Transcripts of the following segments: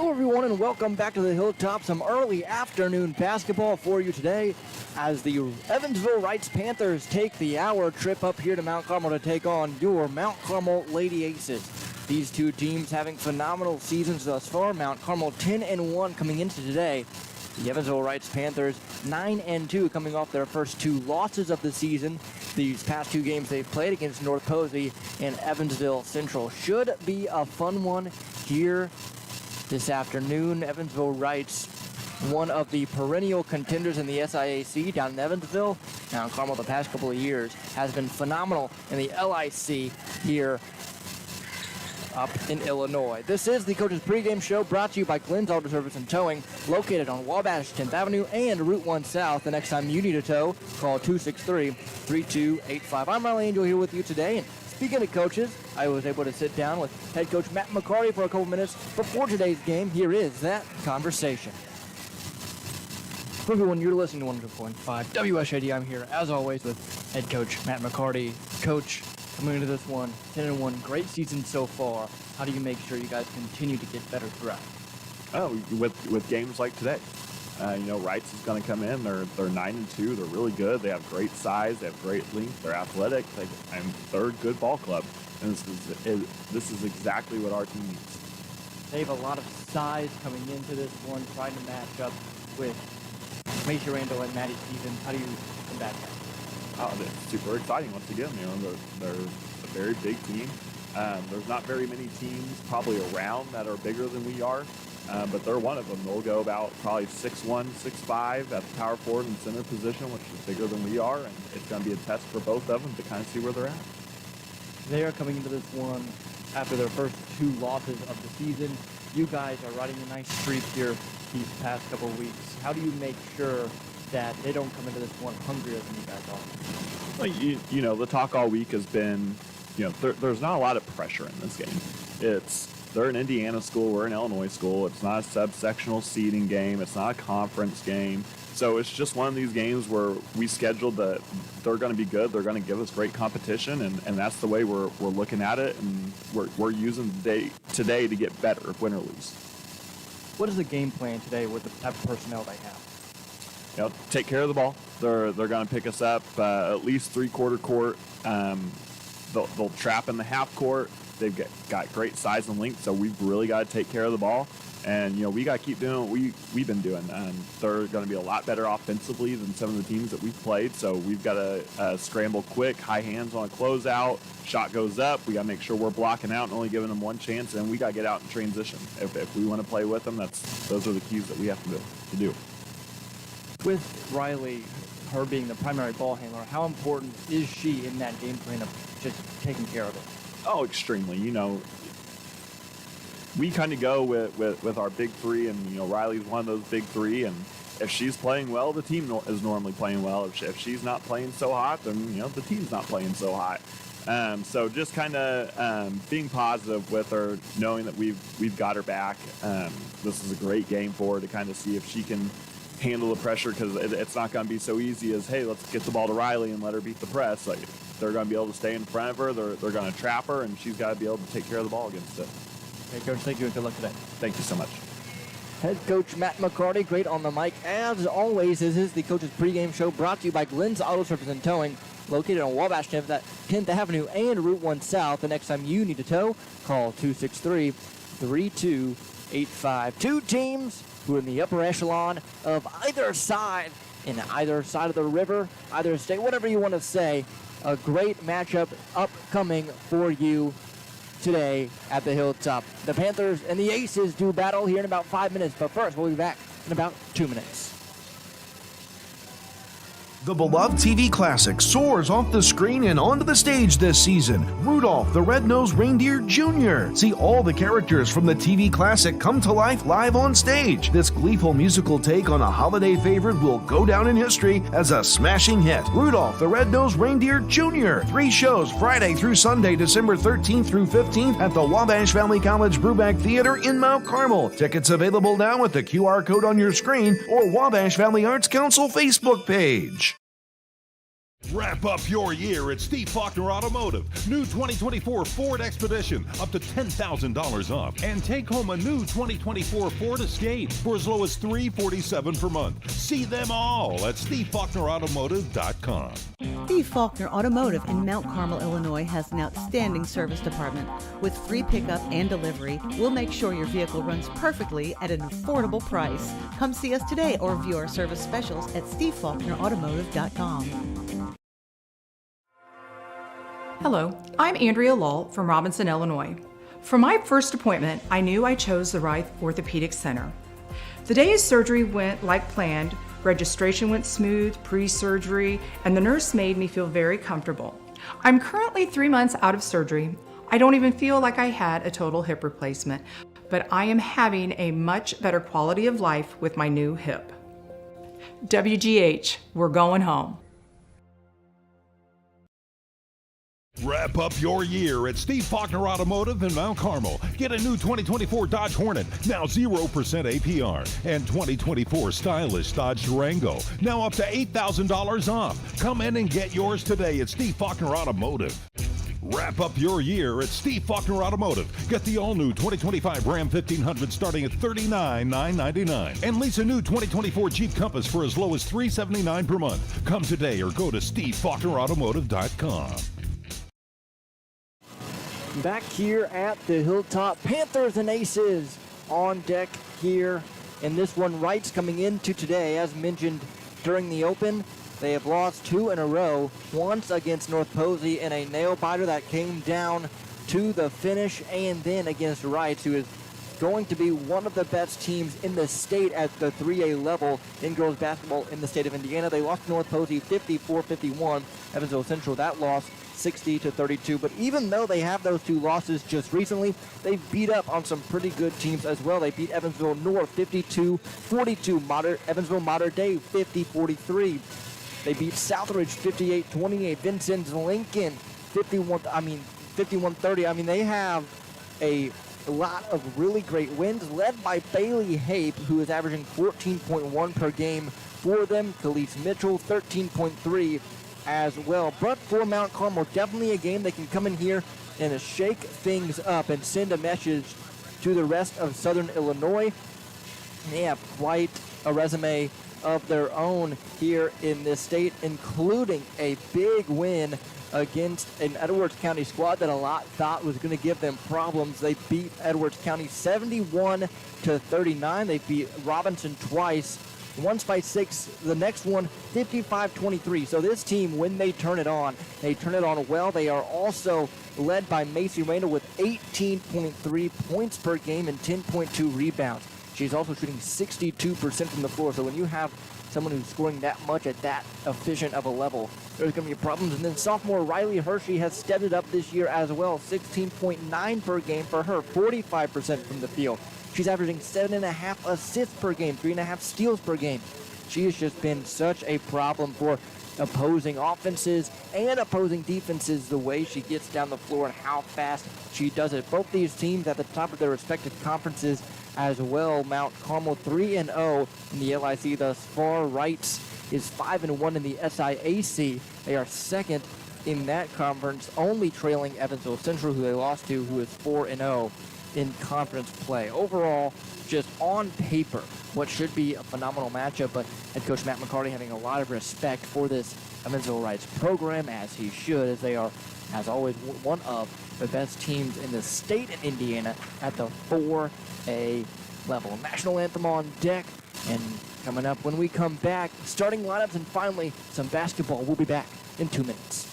Hello everyone and welcome back to the Hilltop. Some early afternoon basketball for you today as the Evansville Reitz Panthers take the hour trip up here to Mount Carmel to take on your Mount Carmel Lady Aces. These two teams having phenomenal seasons thus far. Mount Carmel 10-1 coming into today. The Evansville Reitz Panthers 9-2 coming off their first two losses of the season. These past two games they've played against North Posey and Evansville Central. Should be a fun one here this afternoon. Evansville Reitz, one of the perennial contenders in the SIAC down in Evansville. Mount Carmel the past couple of years has been phenomenal in the LIC here up in Illinois. This is the Coach's Pregame Show brought to you by Glenn's Auto Service and Towing, located on Wabash 10th Avenue and Route 1 South. The next time you need a tow, call 263-3285. I'm Riley Angel here with you today. And speaking of coaches, I was able to sit down with head coach Matt McCarty for a couple minutes before today's game. Here is that conversation. For everyone, you're listening to 102.5 WSJD. I'm here, as always, with head coach Matt McCarty. Coach, coming into this one, 10-1, great season so far. How do you make sure you guys continue to get better throughout? Oh, with games like today. Reitz is going to come in. They're 9-2. They're really good. They have great size. They have great length. They're athletic. They're a good ball club. And this is exactly what our team needs. They have a lot of size coming into this one, trying to match up with Macy Randall and Maddie Stevens. How do you combat that? Oh, it's super exciting once again. They're a very big team. There's not very many teams probably around that are bigger than we are. But they're one of them. They'll go about probably 6'1", 6'5" at the power forward and center position, which is bigger than we are, and it's going to be a test for both of them to kind of see where they're at. They are coming into this one after their first two losses of the season. You guys are riding a nice streak here these past couple of weeks. How do you make sure that they don't come into this one hungrier than you guys are? Well, the talk all week has been, there's not a lot of pressure in this game. They're an Indiana school, we're an Illinois school. It's not a subsectional seeding game. It's not a conference game. So it's just one of these games where we scheduled that they're going to be good. They're going to give us great competition, and that's the way we're looking at it. And we're using the day today to get better, win or lose. What is the game plan today with the type of personnel they have? Take care of the ball. They're going to pick us up at least three-quarter court. They'll trap in the half court. They've got great size and length, so we've really got to take care of the ball. And, we got to keep doing what we've been doing. They're going to be a lot better offensively than some of the teams that we've played, so we've got to scramble quick, high hands on a closeout, shot goes up. We got to make sure we're blocking out and only giving them one chance, and we got to get out in transition. If we want to play with them, those are the keys that we have to do. With Riley, her being the primary ball handler, how important is she in that game plan of just taking care of it? Oh, extremely. We kind of go with our big three, and Riley's one of those big three, and if she's playing well, the team is normally playing well. If she's not playing so hot, then the team's not playing so hot. So just kind of being positive with her, knowing that we've got her back. This is a great game for her to kind of see if she can handle the pressure, because it's not going to be so easy as, hey, let's get the ball to Riley and let her beat the press. They're going to be able to stay in front of her. They're going to trap her, and she's got to be able to take care of the ball against it. Okay, Coach, thank you and good luck today. Thank you so much. Head coach Matt McCarty, great on the mic. As always, this is the Coach's Pregame Show brought to you by Glenn's Auto Service and Towing, located on Wabash 10th Avenue and Route 1 South. The next time you need a tow, call 263-3285. Two teams who are in the upper echelon of either side, in either side of the river, either state, whatever you want to say. A great matchup upcoming for you today at the Hilltop. The Panthers and the Aces do battle here in about 5 minutes, but first we'll be back in about 2 minutes. The beloved TV classic soars off the screen and onto the stage this season. Rudolph the Red-Nosed Reindeer Jr. See all the characters from the TV classic come to life live on stage. This gleeful musical take on a holiday favorite will go down in history as a smashing hit. Rudolph the Red-Nosed Reindeer Jr. 3 shows Friday through Sunday, December 13th through 15th at the Wabash Valley College Brubeck Theater in Mount Carmel. Tickets available now with the QR code on your screen or Wabash Valley Arts Council Facebook page. Wrap up your year at Steve Faulkner Automotive. New 2024 Ford Expedition, up to $10,000 off. And take home a new 2024 Ford Escape for as low as $347 per month. See them all at SteveFaulknerAutomotive.com. Steve Faulkner Automotive in Mount Carmel, Illinois has an outstanding service department. With free pickup and delivery, we'll make sure your vehicle runs perfectly at an affordable price. Come see us today or view our service specials at SteveFaulknerAutomotive.com. Hello, I'm Andrea Lull from Robinson, Illinois. For my first appointment, I knew I chose the right orthopedic center. The day of surgery went like planned, registration went smooth, pre-surgery, and the nurse made me feel very comfortable. I'm currently 3 months out of surgery. I don't even feel like I had a total hip replacement, but I am having a much better quality of life with my new hip. WGH, we're going home. Wrap up your year at Steve Faulkner Automotive in Mount Carmel. Get a new 2024 Dodge Hornet, now 0% APR, and 2024 stylish Dodge Durango, now up to $8,000 off. Come in and get yours today at Steve Faulkner Automotive. Wrap up your year at Steve Faulkner Automotive. Get the all-new 2025 Ram 1500 starting at $39,999. And lease a new 2024 Jeep Compass for as low as $379 per month. Come today or go to SteveFaulknerAutomotive.com. Back here at the Hilltop, Panthers and Aces on deck here in this one. Reitz coming into today, as mentioned during the open. They have lost 2 in a row, once against North Posey in a nail-biter that came down to the finish, and then against Reitz, who is going to be one of the best teams in the state at the 3A level in girls basketball in the state of Indiana. They lost to North Posey 54-51. Evansville Central, that loss 60-32. But even though they have those 2 losses just recently, they beat up on some pretty good teams as well. They beat Evansville North 52-42, Evansville Mater Dei 50-43. They beat Southridge 58-28, Vincennes Lincoln 51-30. I mean, they have a lot of really great wins, led by Bailey Hape, who is averaging 14.1 per game for them. Khalees Mitchell, 13.3 as well. But for Mount Carmel, definitely a game they can come in here and shake things up and send a message to the rest of Southern Illinois. They have quite a resume of their own here in this state, including a big win against an Edwards County squad that a lot thought was going to give them problems. They beat Edwards County 71-39. They beat Robinson twice, once by 6. The next one, 55-23. So this team, when they turn it on well. They are also led by Macy Randall with 18.3 points per game and 10.2 rebounds. She's also shooting 62% from the floor. So when you have someone who's scoring that much at that efficient of a level, there's going to be problems. And then sophomore Riley Hershey has stepped it up this year as well. 16.9 per game for her, 45% from the field. She's averaging 7.5 assists per game, 3.5 steals per game. She has just been such a problem for opposing offenses and opposing defenses, the way she gets down the floor and how fast she does it. Both these teams at the top of their respective conferences as well. Mount Carmel 3-0 in the LIC thus far. Reitz is 5-1 in the SIAC. They are second in that conference, only trailing Evansville Central, who they lost to, who is 4-0 in conference play. Overall, just on paper, what should be a phenomenal matchup, but head coach Matt McCarty having a lot of respect for this Evansville Reitz program, as he should, as they are, as always, one of the best teams in the state of Indiana at the 4A level. National anthem on deck, and coming up when we come back, starting lineups and finally some basketball. We'll be back in 2 minutes.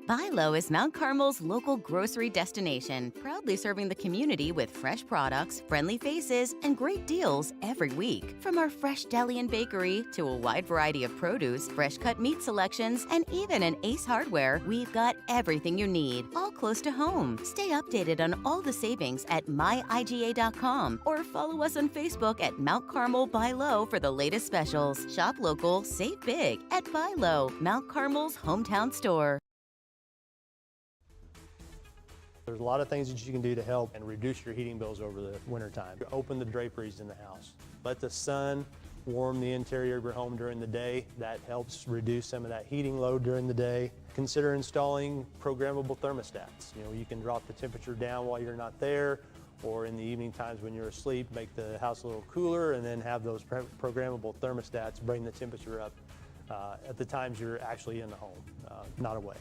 Buy Low is Mount Carmel's local grocery destination, proudly serving the community with fresh products, friendly faces, and great deals every week. From our fresh deli and bakery to a wide variety of produce, fresh cut meat selections, and even an Ace Hardware, we've got everything you need, all close to home. Stay updated on all the savings at myiga.com or follow us on Facebook at Mount Carmel Buy Low for the latest specials. Shop local, save big at Buy Low, Mount Carmel's hometown store. There's a lot of things that you can do to help and reduce your heating bills over the wintertime. Open the draperies in the house. Let the sun warm the interior of your home during the day. That helps reduce some of that heating load during the day. Consider installing programmable thermostats. You know, you can drop the temperature down while you're not there, or in the evening times when you're asleep, make the house a little cooler, and then have those programmable thermostats bring the temperature up at the times you're actually in the home, not away.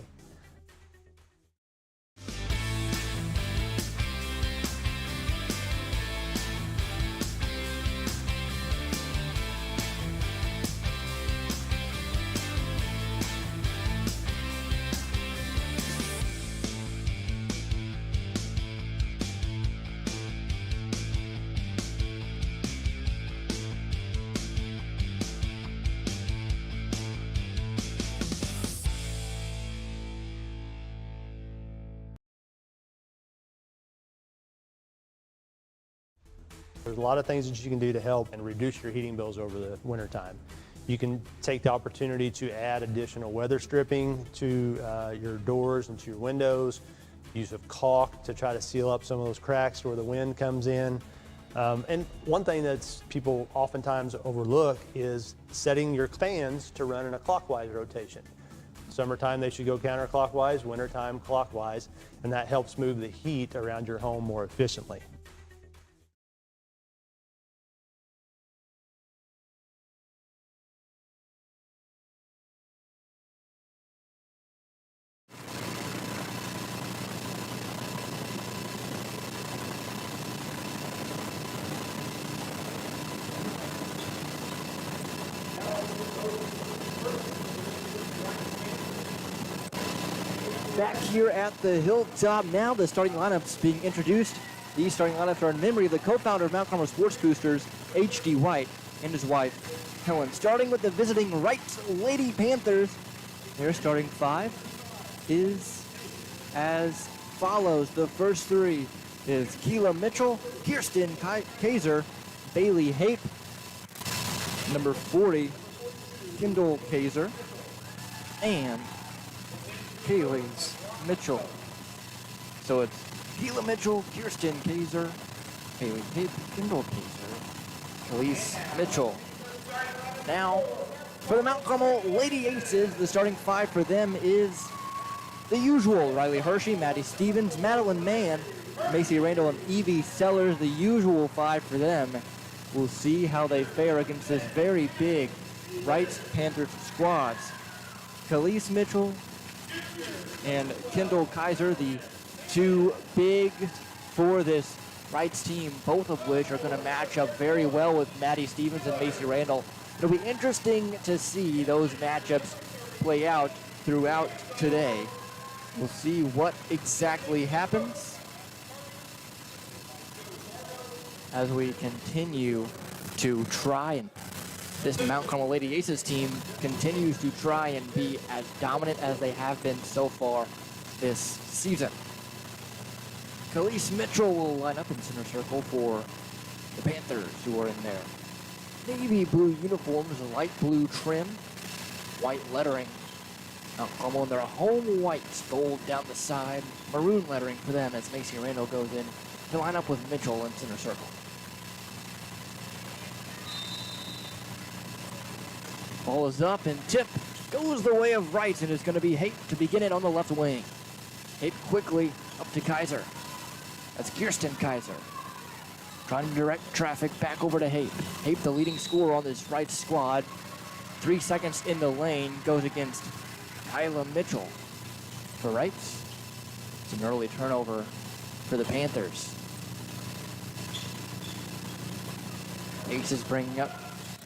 There's a lot of things that you can do to help and reduce your heating bills over the winter time. You can take the opportunity to add additional weather stripping to your doors and to your windows, use of caulk to try to seal up some of those cracks where the wind comes in. And one thing that people oftentimes overlook is setting your fans to run in a clockwise rotation. Summertime they should go counterclockwise, wintertime clockwise, and that helps move the heat around your home more efficiently. Back here at the Hilltop now, the starting lineups being introduced. These starting lineups are in memory of the co-founder of Mount Carmel Sports Boosters, H.D. White, and his wife, Helen. Starting with the visiting Reitz Lady Panthers, their starting five is as follows. The first three is Keela Mitchell, Kirsten Kaiser, Bailey Hape, number 40, Kendall Kaiser, and Kaylee Mitchell. So it's Keela Mitchell, Kirsten Kaiser, Bailey Hape, Kendall Kaiser, Kaylee Mitchell. Now, for the Mount Carmel Lady Aces, the starting five for them is the usual: Riley Hershey, Maddie Stevens, Madeline Mann, Macy Randall, and Evie Sellers. The usual five for them. We'll see how they fare against this very big Reitz Panthers squads. Kaylee Mitchell and Kendall Kaiser, the two big for this Reitz team, both of which are going to match up very well with Maddie Stevens and Macy Randall. It'll be interesting to see those matchups play out throughout today. We'll see what exactly happens as we continue to try, and this Mount Carmel Lady Aces team continues to try and be as dominant as they have been so far this season. Kaylee Mitchell will line up in center circle for the Panthers, who are in their navy blue uniforms, light blue trim, white lettering. Mount Carmel in their home whites, gold down the side, maroon lettering for them as Macy Randall goes in to line up with Mitchell in center circle. Ball is up and tip goes the way of Reitz, and it's going to be Hape to begin it on the left wing. Hape quickly up to Kaiser. That's Kirsten Kaiser. Trying to direct traffic back over to Hape. Hape, the leading scorer on this Reitz squad. 3 seconds in the lane, goes against Kyla Mitchell. For Reitz, it's an early turnover for the Panthers. Aces bringing up.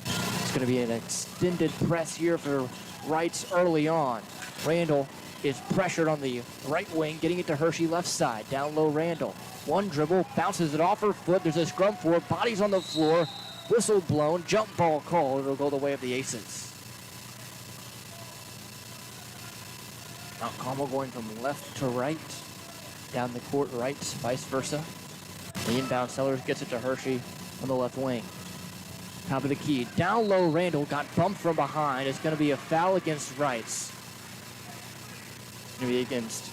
It's going to be an extended press here for Reitz early on. Randall is pressured on the right wing, getting it to Hershey left side. Down low, Randall. One dribble, bounces it off her foot. There's a scrum for it. Bodies on the floor. Whistle blown. Jump ball called. It'll go the way of the Aces. Mount Carmel going from left to right. Down the court, right, vice versa. The inbound Sellers gets it to Hershey on the left wing. Top of the key. Down low, Randall got bumped from behind. It's going to be a foul against Reitz. It's going to be against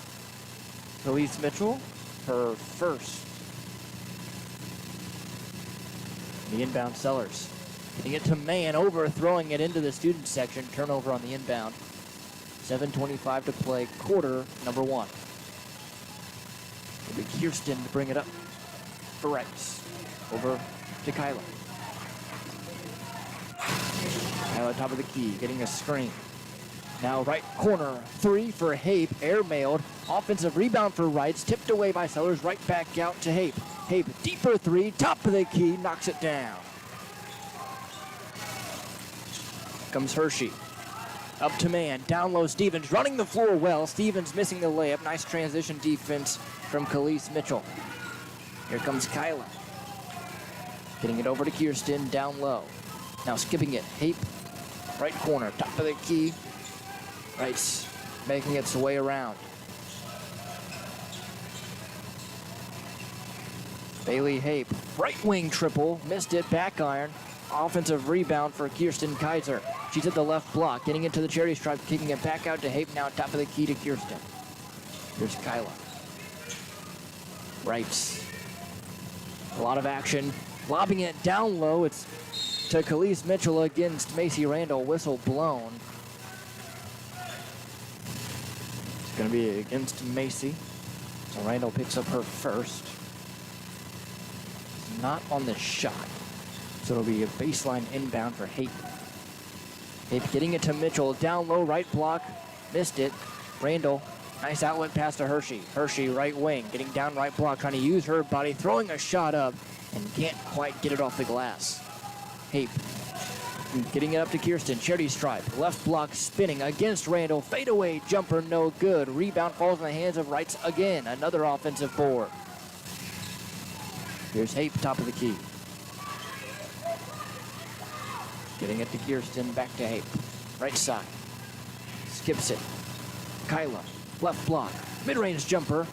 Kaylee Mitchell, her first. The inbound Sellers. Getting it to Mann, overthrowing it into the student section. Turnover on the inbound. 7:25 to play, quarter number 1. It'll be Kirsten to bring it up for Reitz. Over to Kyla. Kyla top of the key, getting a screen. Now right corner, 3 for Hape, airmailed. Offensive rebound for Reitz, tipped away by Sellers, right back out to Hape. Hape, deeper 3, top of the key, knocks it down. Comes Hershey. Up to Mann, down low Stevens, running the floor well. Stevens missing the layup. Nice transition defense from Khalees Mitchell. Here comes Kyla. Getting it over to Kirsten, down low. Now skipping it, Hape, right corner, top of the key. Reitz making its way around. Bailey Hape, right wing triple, missed it, back iron. Offensive rebound for Kirsten Kaiser. She's at the left block, getting into the cherry stripe, kicking it back out to Hape, now top of the key to Kirsten. Here's Kyla. Reitz. A lot of action, lobbing it down low. It's to Khalees Mitchell against Macy Randall, whistle blown. It's gonna be against Macy. So Randall picks up her first. Not on the shot. So it'll be a baseline inbound for Hape. Hape getting it to Mitchell, down low, right block, missed it. Randall, nice outlet pass to Hershey. Hershey, right wing, getting down right block, trying to use her body, throwing a shot up, and can't quite get it off the glass. Hape getting it up to Kirsten, charity stripe, left block spinning against Randall, fadeaway jumper, no good. Rebound falls in the hands of Reitz again, another offensive board. Here's Hape, top of the key. Getting it to Kirsten, back to Hape. Right side. Skips it. Kyla, left block. Mid-range jumper.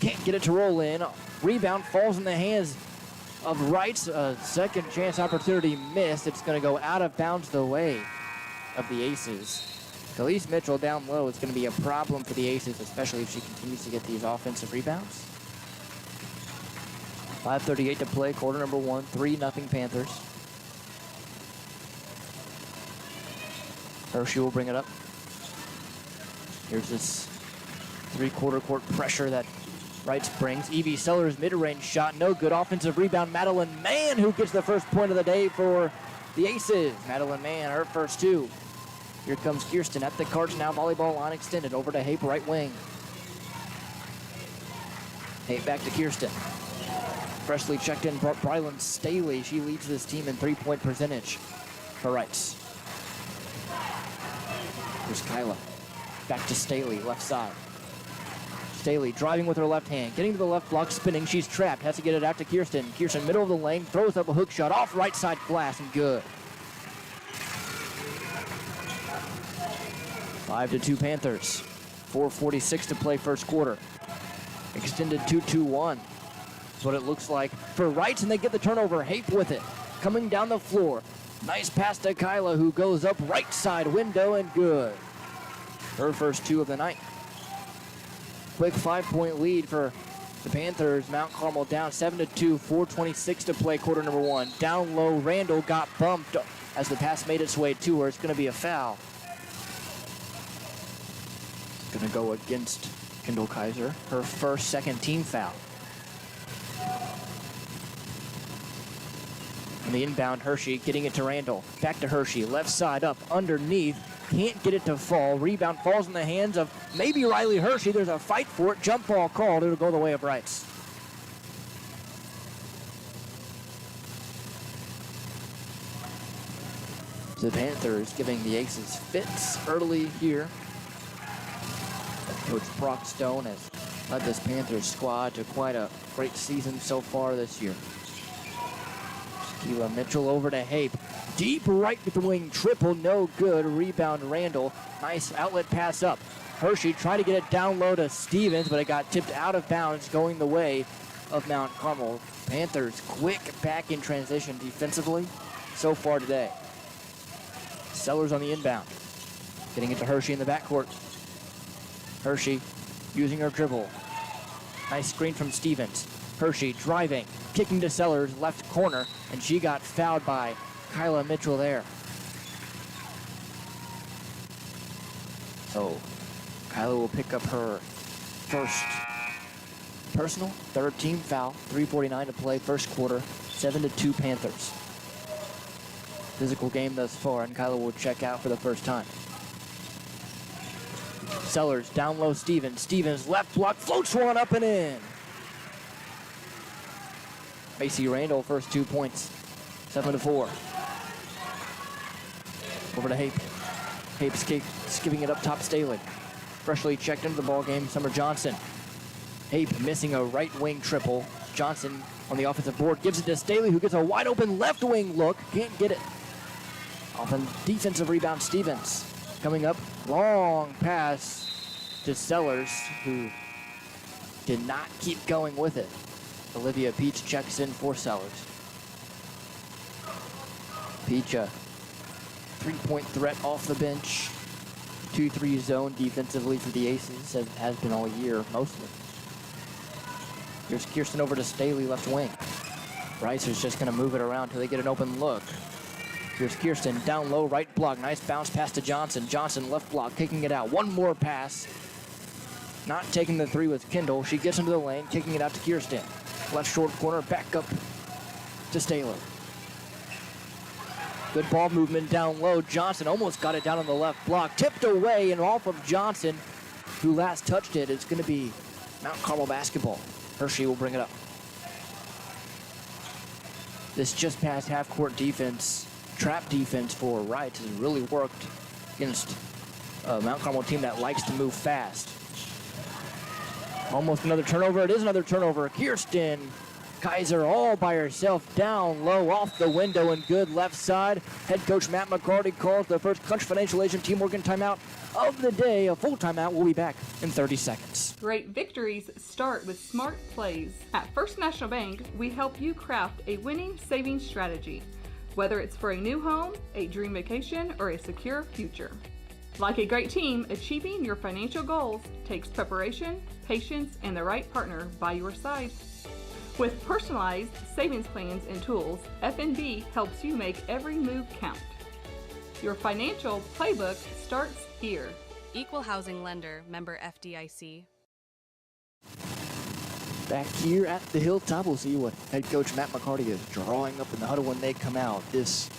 Can't get it to roll in. Rebound falls in the hands of Reitz. A second chance opportunity missed. It's going to go out of bounds the way of the Aces. Khalees Mitchell down low. It's going to be a problem for the Aces, especially if she continues to get these offensive rebounds. 5:38 to play, quarter number 1, 3-0 Panthers. Hershey will bring it up. Here's this three-quarter court pressure that Reitz brings. Evie Sellers mid-range shot, no good. Offensive rebound, Madeline Mann, who gets the first point of the day for the Aces. Madeline Mann, her first 2. Here comes Kirsten at the cards now. Volleyball line extended over to Hape, right wing. Hape back to Kirsten. Freshly checked in Brylan Staley. She leads this team in three-point percentage for Reitz. Here's Kyla. Back to Staley, left side. Staley driving with her left hand, getting to the left block, spinning. She's trapped, has to get it out to Kirsten. Kirsten, middle of the lane, throws up a hook shot off right side glass and good. 5-2 Panthers. 4:46 to play first quarter. Extended 2-2-1. That's what it looks like for Reitz, and they get the turnover. Hape with it, coming down the floor. Nice pass to Kyla, who goes up right side window and good. Her first 2 of the night. Quick 5-point lead for the Panthers. Mount Carmel down 7-2, 4:26 to play, quarter number 1. Down low, Randall got bumped as the pass made its way to her. It's going to be a foul. Going to go against Kendall Kaiser. Her first second team foul. And the inbound, Hershey getting it to Randall. Back to Hershey, left side up, underneath. Can't get it to fall. Rebound falls in the hands of maybe Riley Hershey. There's a fight for it. Jump ball called. It'll go the way of Reitz. The Panthers giving the Aces fits early here. Coach Brock Stone has led this Panthers squad to quite a great season so far this year. Keila Mitchell over to Hape. Deep right with the wing triple, no good. Rebound Randall. Nice outlet pass up. Hershey tried to get it down low to Stevens, but it got tipped out of bounds going the way of Mount Carmel. Panthers quick back in transition defensively so far today. Sellers on the inbound. Getting it to Hershey in the backcourt. Hershey using her dribble. Nice screen from Stevens. Hershey driving, kicking to Sellers, left corner, and she got fouled by Kyla Mitchell there. So Kyla will pick up her first personal, third team foul. 3:49 to play, first quarter. 7-2 Panthers. Physical game thus far, and Kyla will check out for the first time. Sellers down low, Stevens. Stevens left block, floats one up and in. Macy Randall, first 2 points. 7-4. Over to Hape. Hape skipping it up top, Staley. Freshly checked into the ball game, Summer Johnson. Hape missing a right wing triple. Johnson on the offensive board gives it to Staley, who gets a wide open left wing look. Can't get it. Off a defensive rebound, Stevens. Coming up, long pass to Sellers, who did not keep going with it. Olivia Peach checks in for Sellers. Peach, a three-point threat off the bench. 2-3 zone defensively for the Aces, as has been all year, mostly. Here's Kirsten over to Staley, left wing. Rice is just going to move it around till they get an open look. Here's Kirsten, down low, right block. Nice bounce pass to Johnson. Johnson, left block, kicking it out. One more pass. Not taking the three was Kendall. She gets into the lane, kicking it out to Kirsten. Left short corner, back up to Staley. Good ball movement down low. Johnson almost got it down on the left block. Tipped away and off of Johnson, who last touched it. It's going to be Mount Carmel basketball. Hershey will bring it up. This just past half-court defense, trap defense for Wright has really worked against a Mount Carmel team that likes to move fast. Almost another turnover. It is another turnover. Kirsten Kaiser all by herself, down low, off the window, and good left side. Head coach Matt McCarty calls the first Clutch Financial Agent Team Morgan timeout of the day. A full timeout. We'll be back in 30 seconds. Great victories start with smart plays. At First National Bank, we help you craft a winning savings strategy, whether it's for a new home, a dream vacation, or a secure future. Like a great team, achieving your financial goals takes preparation, patience, and the right partner by your side. With personalized savings plans and tools, FNB helps you make every move count. Your financial playbook starts here. Equal housing lender, member FDIC. Back here at the Hilltop, we'll see what head coach Matt McCarty is drawing up in the huddle when they come out. This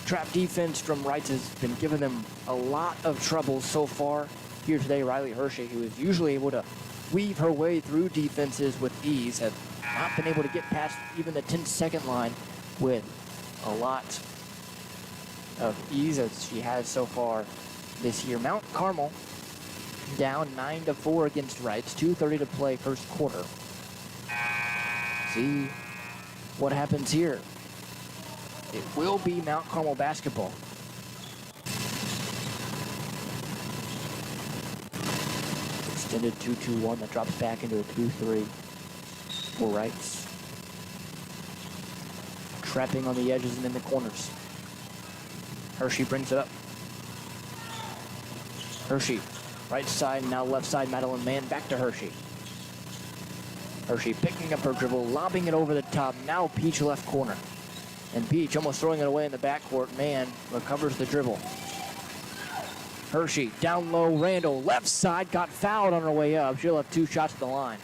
trap defense from Wright has been giving them a lot of trouble so far. Here today, Riley Hershey, who is usually able to weave her way through defenses with ease, have not been able to get past even the 10-second line with a lot of ease as she has so far this year. Mount Carmel down 9-4 against Wright. 2:30 to play, first quarter. See what happens here. It will be Mount Carmel basketball. Extended 2-2-1 that drops back into a 2-3 for Wrights. Trapping on the edges and in the corners. Hershey brings it up. Hershey, right side, now left side, Madeline Mann, back to Hershey. Hershey picking up her dribble, lobbing it over the top, now Peach left corner. And Peach almost throwing it away in the backcourt. Mann recovers the dribble. Hershey, down low, Randall, left side, got fouled on her way up. She'll have 2 shots at the line.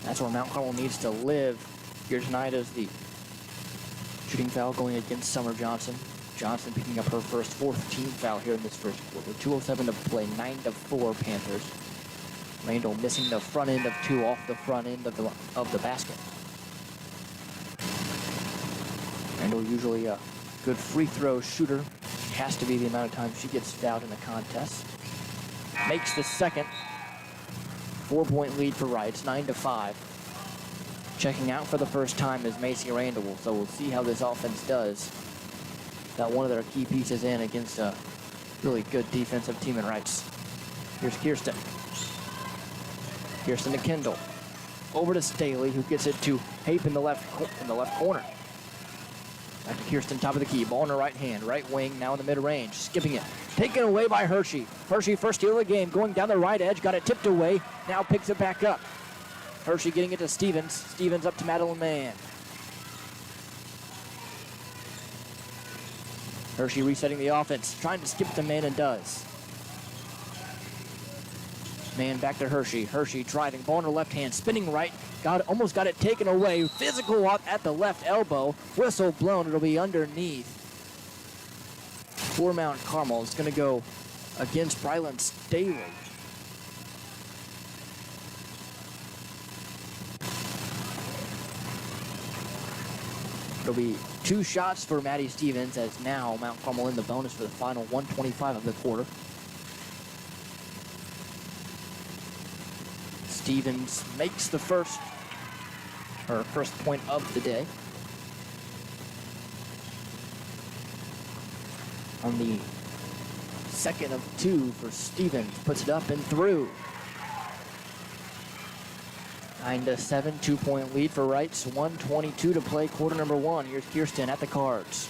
That's where Mount Carmel needs to live here tonight, as the shooting foul going against Summer Johnson. Johnson picking up her first 4th team foul here in this first quarter. 2:07 to play, 9-4 Panthers. Randall missing the front end of 2 off the front end of the basket. Randall usually a good free throw shooter. Has to be the amount of time she gets fouled in the contest. Makes the second. 4-point lead for Wrights, 9-5. Checking out for the first time is Macy Randall, so we'll see how this offense does. Got one of their key pieces in against a really good defensive team in Wrights. Here's Kirsten. Kirsten to Kendall. Over to Staley, who gets it to Hape in the left corner. Back to Kirsten, top of the key. Ball in her right hand. Right wing, now in the mid-range. Skipping it. Taken away by Hershey. Hershey, first steal of the game. Going down the right edge. Got it tipped away. Now picks it back up. Hershey getting it to Stevens. Stevens up to Madeline Mann. Hershey resetting the offense, trying to skip the man and does. Man back to Hershey. Hershey driving, ball in her left hand, spinning right. Almost got it taken away. Physical up at the left elbow. Whistle blown. It'll be underneath. For Mount Carmel. It's going to go against Brylan Staley. It'll be 2 shots for Maddie Stevens, as now Mount Carmel in the bonus for the final 1:25 of the quarter. Stevens makes the first point of the day. On the second of 2 for Stevens, puts it up and through. 9-7, 2-point lead for Reitz. 1:22 to play, quarter number 1. Here's Kirsten at the cards.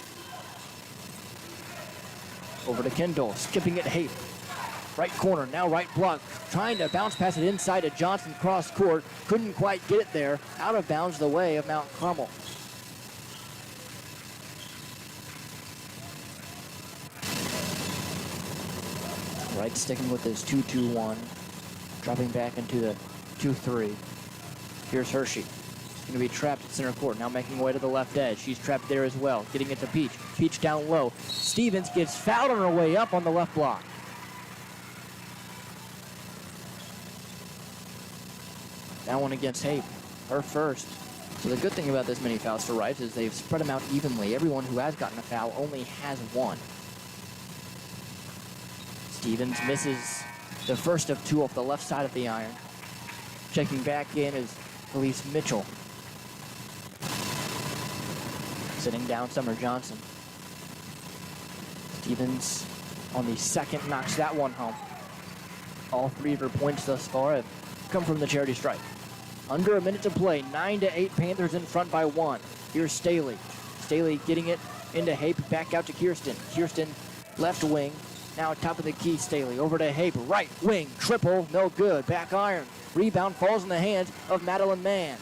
Over to Kendall, skipping it Hape. Right corner, now right block. Trying to bounce pass it inside to Johnson, cross court. Couldn't quite get it there. Out of bounds the way of Mount Carmel. Reitz sticking with his 2-2-1. Dropping back into the 2-3. Here's Hershey. Going to be trapped at center court. Now making way to the left edge. She's trapped there as well. Getting it to Peach. Peach down low. Stevens gets fouled on her way up on the left block. That one against Hape. Her first. So the good thing about this many fouls for Reitz is they've spread them out evenly. Everyone who has gotten a foul only has 1. Stevens misses the first of 2 off the left side of the iron. Checking back in is Elise Mitchell. Sitting down Summer Johnson. Stevens on the second knocks that one home. All 3 of her points thus far have come from the charity stripe. Under a minute to play, 9-8, Panthers in front by 1. Here's Staley. Staley getting it into Hape, back out to Kirsten. Kirsten, left wing, now top of the key, Staley. Over to Hape, right wing, triple, no good. Back iron, rebound falls in the hands of Madeline Mann.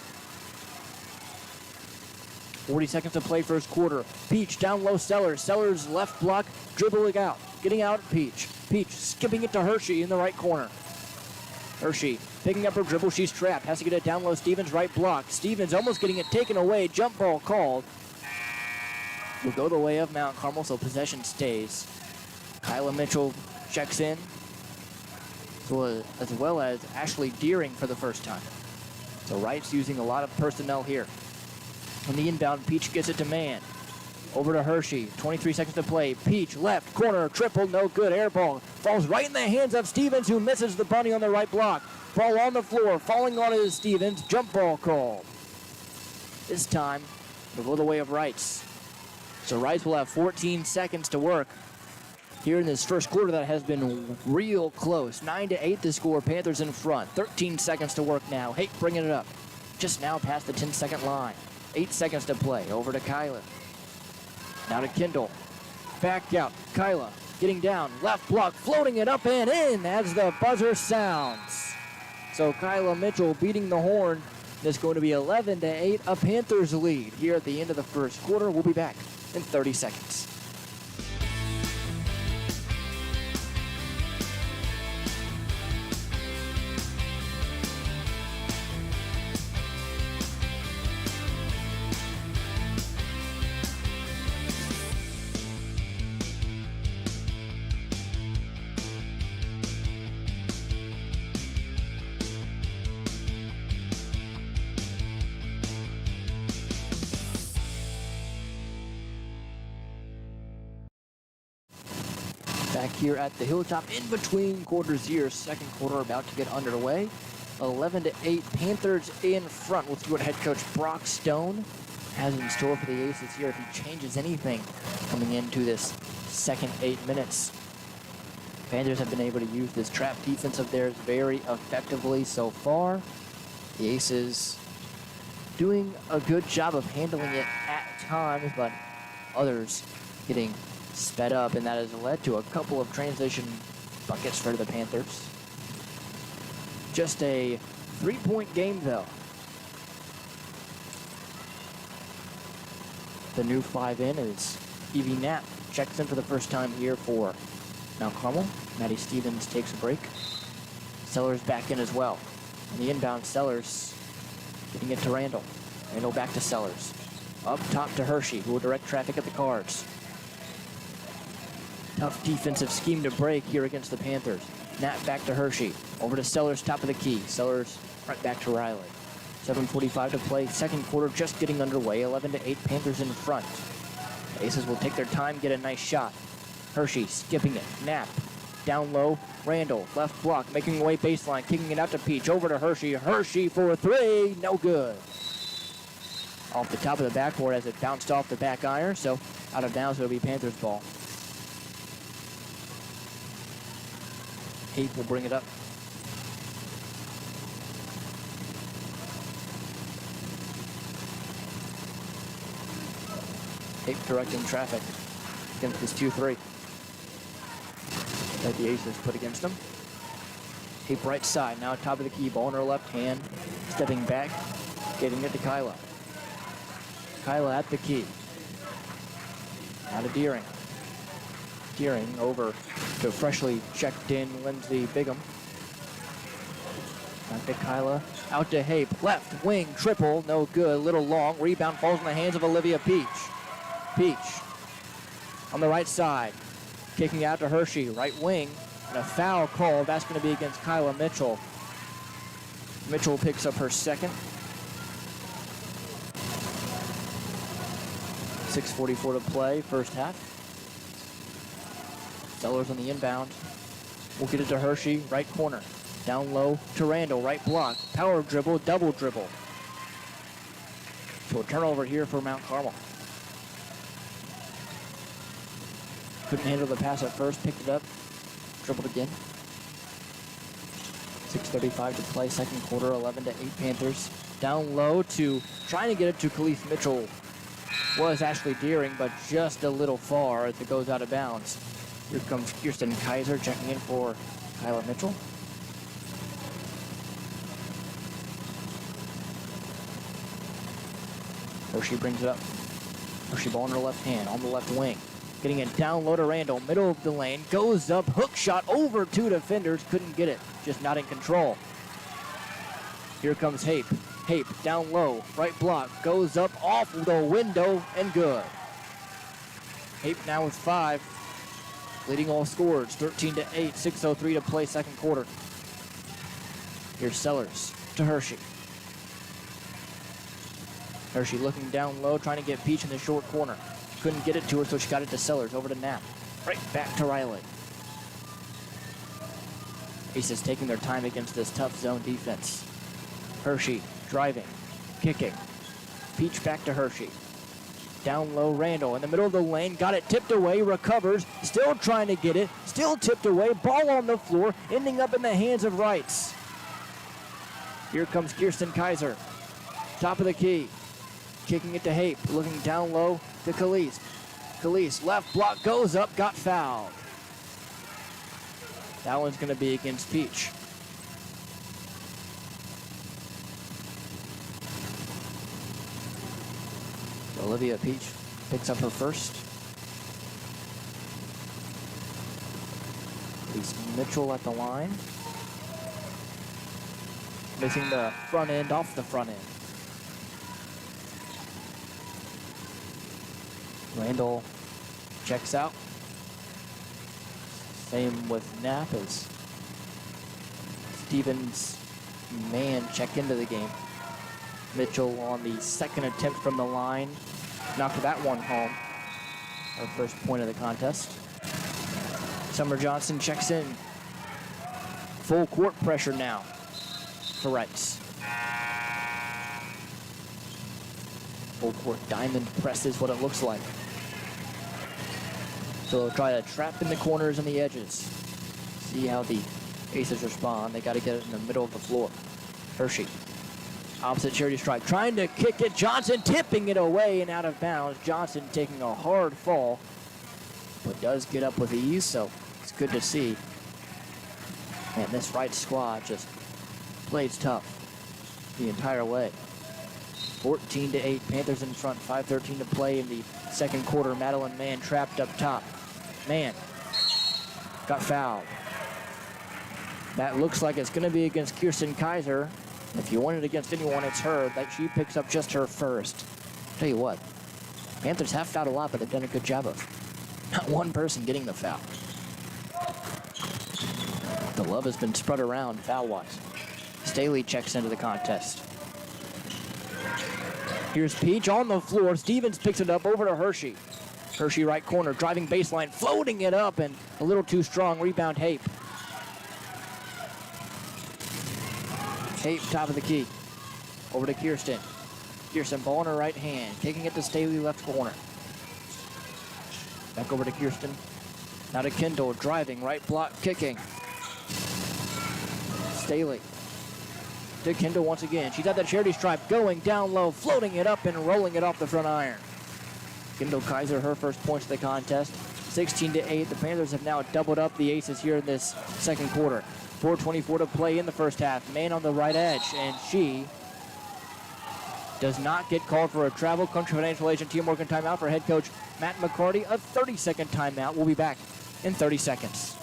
40 seconds to play first quarter. Peach down low, Sellers. Sellers left block, dribbling out. Getting out at Peach. Peach skipping it to Hershey in the right corner. Hershey picking up her dribble, she's trapped. Has to get it down low, Stevens right block. Stevens almost getting it taken away. Jump ball called. Will go the way of Mount Carmel, so possession stays. Kyla Mitchell checks in, as well as Ashley Deering for the first time. So Reitz using a lot of personnel here. On the inbound, Peach gets it to Mann. Over to Hershey, 23 seconds to play. Peach, left corner, triple, no good. Air ball falls right in the hands of Stevens, who misses the bunny on the right block. Ball on the floor, falling on is Stevens. Jump ball call. This time, it'll go the way of Reitz. So Reitz will have 14 seconds to work here in this first quarter that has been real close. 9-8 the score, Panthers in front. 13 seconds to work now. Haight bringing it up. Just now past the 10-second line. 8 seconds to play. Over to Kyla. Now to Kendall. Back out. Kyla getting down. Left block, floating it up and in as the buzzer sounds. So Kyla Mitchell beating the horn. It's going to be 11-8, a Panthers lead here at the end of the first quarter. We'll be back in 30 seconds. Back here at the Hilltop in between quarters here. Second quarter about to get underway. 11-8, Panthers in front. We'll see what head coach Brock Stone has in store for the Aces here, if he changes anything coming into this second 8 minutes. Panthers have been able to use this trap defense of theirs very effectively so far. The Aces doing a good job of handling it at times, but others getting sped up, and that has led to a couple of transition buckets for the Panthers. Just a 3-point game, though. The new 5 in is Evie Knapp checks in for the first time here for Mount Carmel. Maddie Stevens takes a break. Sellers back in as well. On the inbound, Sellers getting it to Randall. Randall back to Sellers. Up top to Hershey, who will direct traffic at the Cards. Tough defensive scheme to break here against the Panthers. Nat back to Hershey. Over to Sellers, top of the key. Sellers right back to Riley. 7:45 to play. Second quarter just getting underway. 11-8, Panthers in front. The Aces will take their time, get a nice shot. Hershey skipping it. Knapp down low. Randall, left block, making away baseline, kicking it out to Peach. Over to Hershey. Hershey for a three. No good. Off the top of the backboard as it bounced off the back iron. So out of bounds, it'll be Panthers ball. Heath will bring it up. Heath directing traffic against this 2-3 that the Aces put against them. Heath right side, now top of the key, ball in her left hand, stepping back, getting it to Kyla. Kyla at the key. Now to Deering. Deering over to freshly checked in Lindsey Bigham. Back to Kyla. Out to Hape. Left wing triple. No good. Little long. Rebound falls in the hands of Olivia Peach. Peach on the right side. Kicking out to Hershey. Right wing. And a foul call. That's going to be against Kyla Mitchell. Mitchell picks up her second. 6:44 to play. First half. Sellers on the inbound. We'll get it to Hershey, right corner. Down low to Randall, right block. Power dribble, double dribble. So a turnover here for Mount Carmel. Couldn't handle the pass at first, picked it up, dribbled again. 6:35 to play, second quarter, 11-8 Panthers. Down low to, trying to get it to Khalees Mitchell. Was Ashley Deering, but just a little far as it goes out of bounds. Here comes Kirsten Kaiser checking in for Kyla Mitchell. Hershey brings it up. Hershey ball in her left hand on the left wing. Getting it down low to Randall, middle of the lane. Goes up, hook shot over two defenders. Couldn't get it, just not in control. Here comes Hape. Hape down low, right block. Goes up off the window and good. Hape now with 5. Leading all scorers, 13-8, 6:03 to play second quarter. Here's Sellers to Hershey. Hershey looking down low, trying to get Peach in the short corner. Couldn't get it to her, so she got it to Sellers, over to Knapp. Right back to Riley. Aces taking their time against this tough zone defense. Hershey driving, kicking. Peach back to Hershey. Down low, Randall in the middle of the lane, got it tipped away, recovers, still trying to get it, still tipped away, ball on the floor, ending up in the hands of Reitz. Here comes Kirsten Kaiser, top of the key, kicking it to Hape, looking down low to Khalees. Khalees, left block, goes up, got fouled. That one's going to be against Peach. Olivia Peach picks up her first. Khalees Mitchell at the line. Missing the front end off the front end. Randall checks out. Same with Knapp as Stevens man check into the game. Mitchell on the second attempt from the line. Knocked that one home. Our first point of the contest. Summer Johnson checks in. Full court pressure now for Reitz. Full court diamond press is what it looks like. So they'll try to trap in the corners and the edges. See how the Aces respond. They got to get it in the middle of the floor. Hershey. Opposite charity stripe, trying to kick it. Johnson tipping it away and out of bounds. Johnson taking a hard fall, but does get up with ease, so it's good to see. And this Reitz squad just plays tough the entire way. 14-8, Panthers in front, 5:13 to play in the second quarter. Madeline Mann trapped up top. Mann got fouled. That looks like it's gonna be against Kirsten Kaiser. If you want it against anyone, it's her. That she picks up just her first. Tell you what, Panthers have fouled a lot, but they've done a good job of not one person getting the foul. The love has been spread around foul-wise. Staley checks into the contest. Here's Peach on the floor. Stevens picks it up over to Hershey. Hershey right corner, driving baseline, floating it up, and a little too strong. Rebound, Hape. Hape, top of the key. Over to Kirsten. Kirsten, ball in her right hand, kicking it to Staley, left corner. Back over to Kirsten. Now to Kendall, driving, right block, kicking. Staley to Kendall once again. She's at that charity stripe, going down low, floating it up and rolling it off the front iron. Kendall Kaiser, her first points of the contest. 16-8. The Panthers have now doubled up the aces here in this second quarter. 4:24 to play in the first half. Mann on the right edge, and she does not get called for a travel. Country Financial Agent T. Morgan timeout for head coach Matt McCarty. A 30-second timeout. We'll be back in 30 seconds.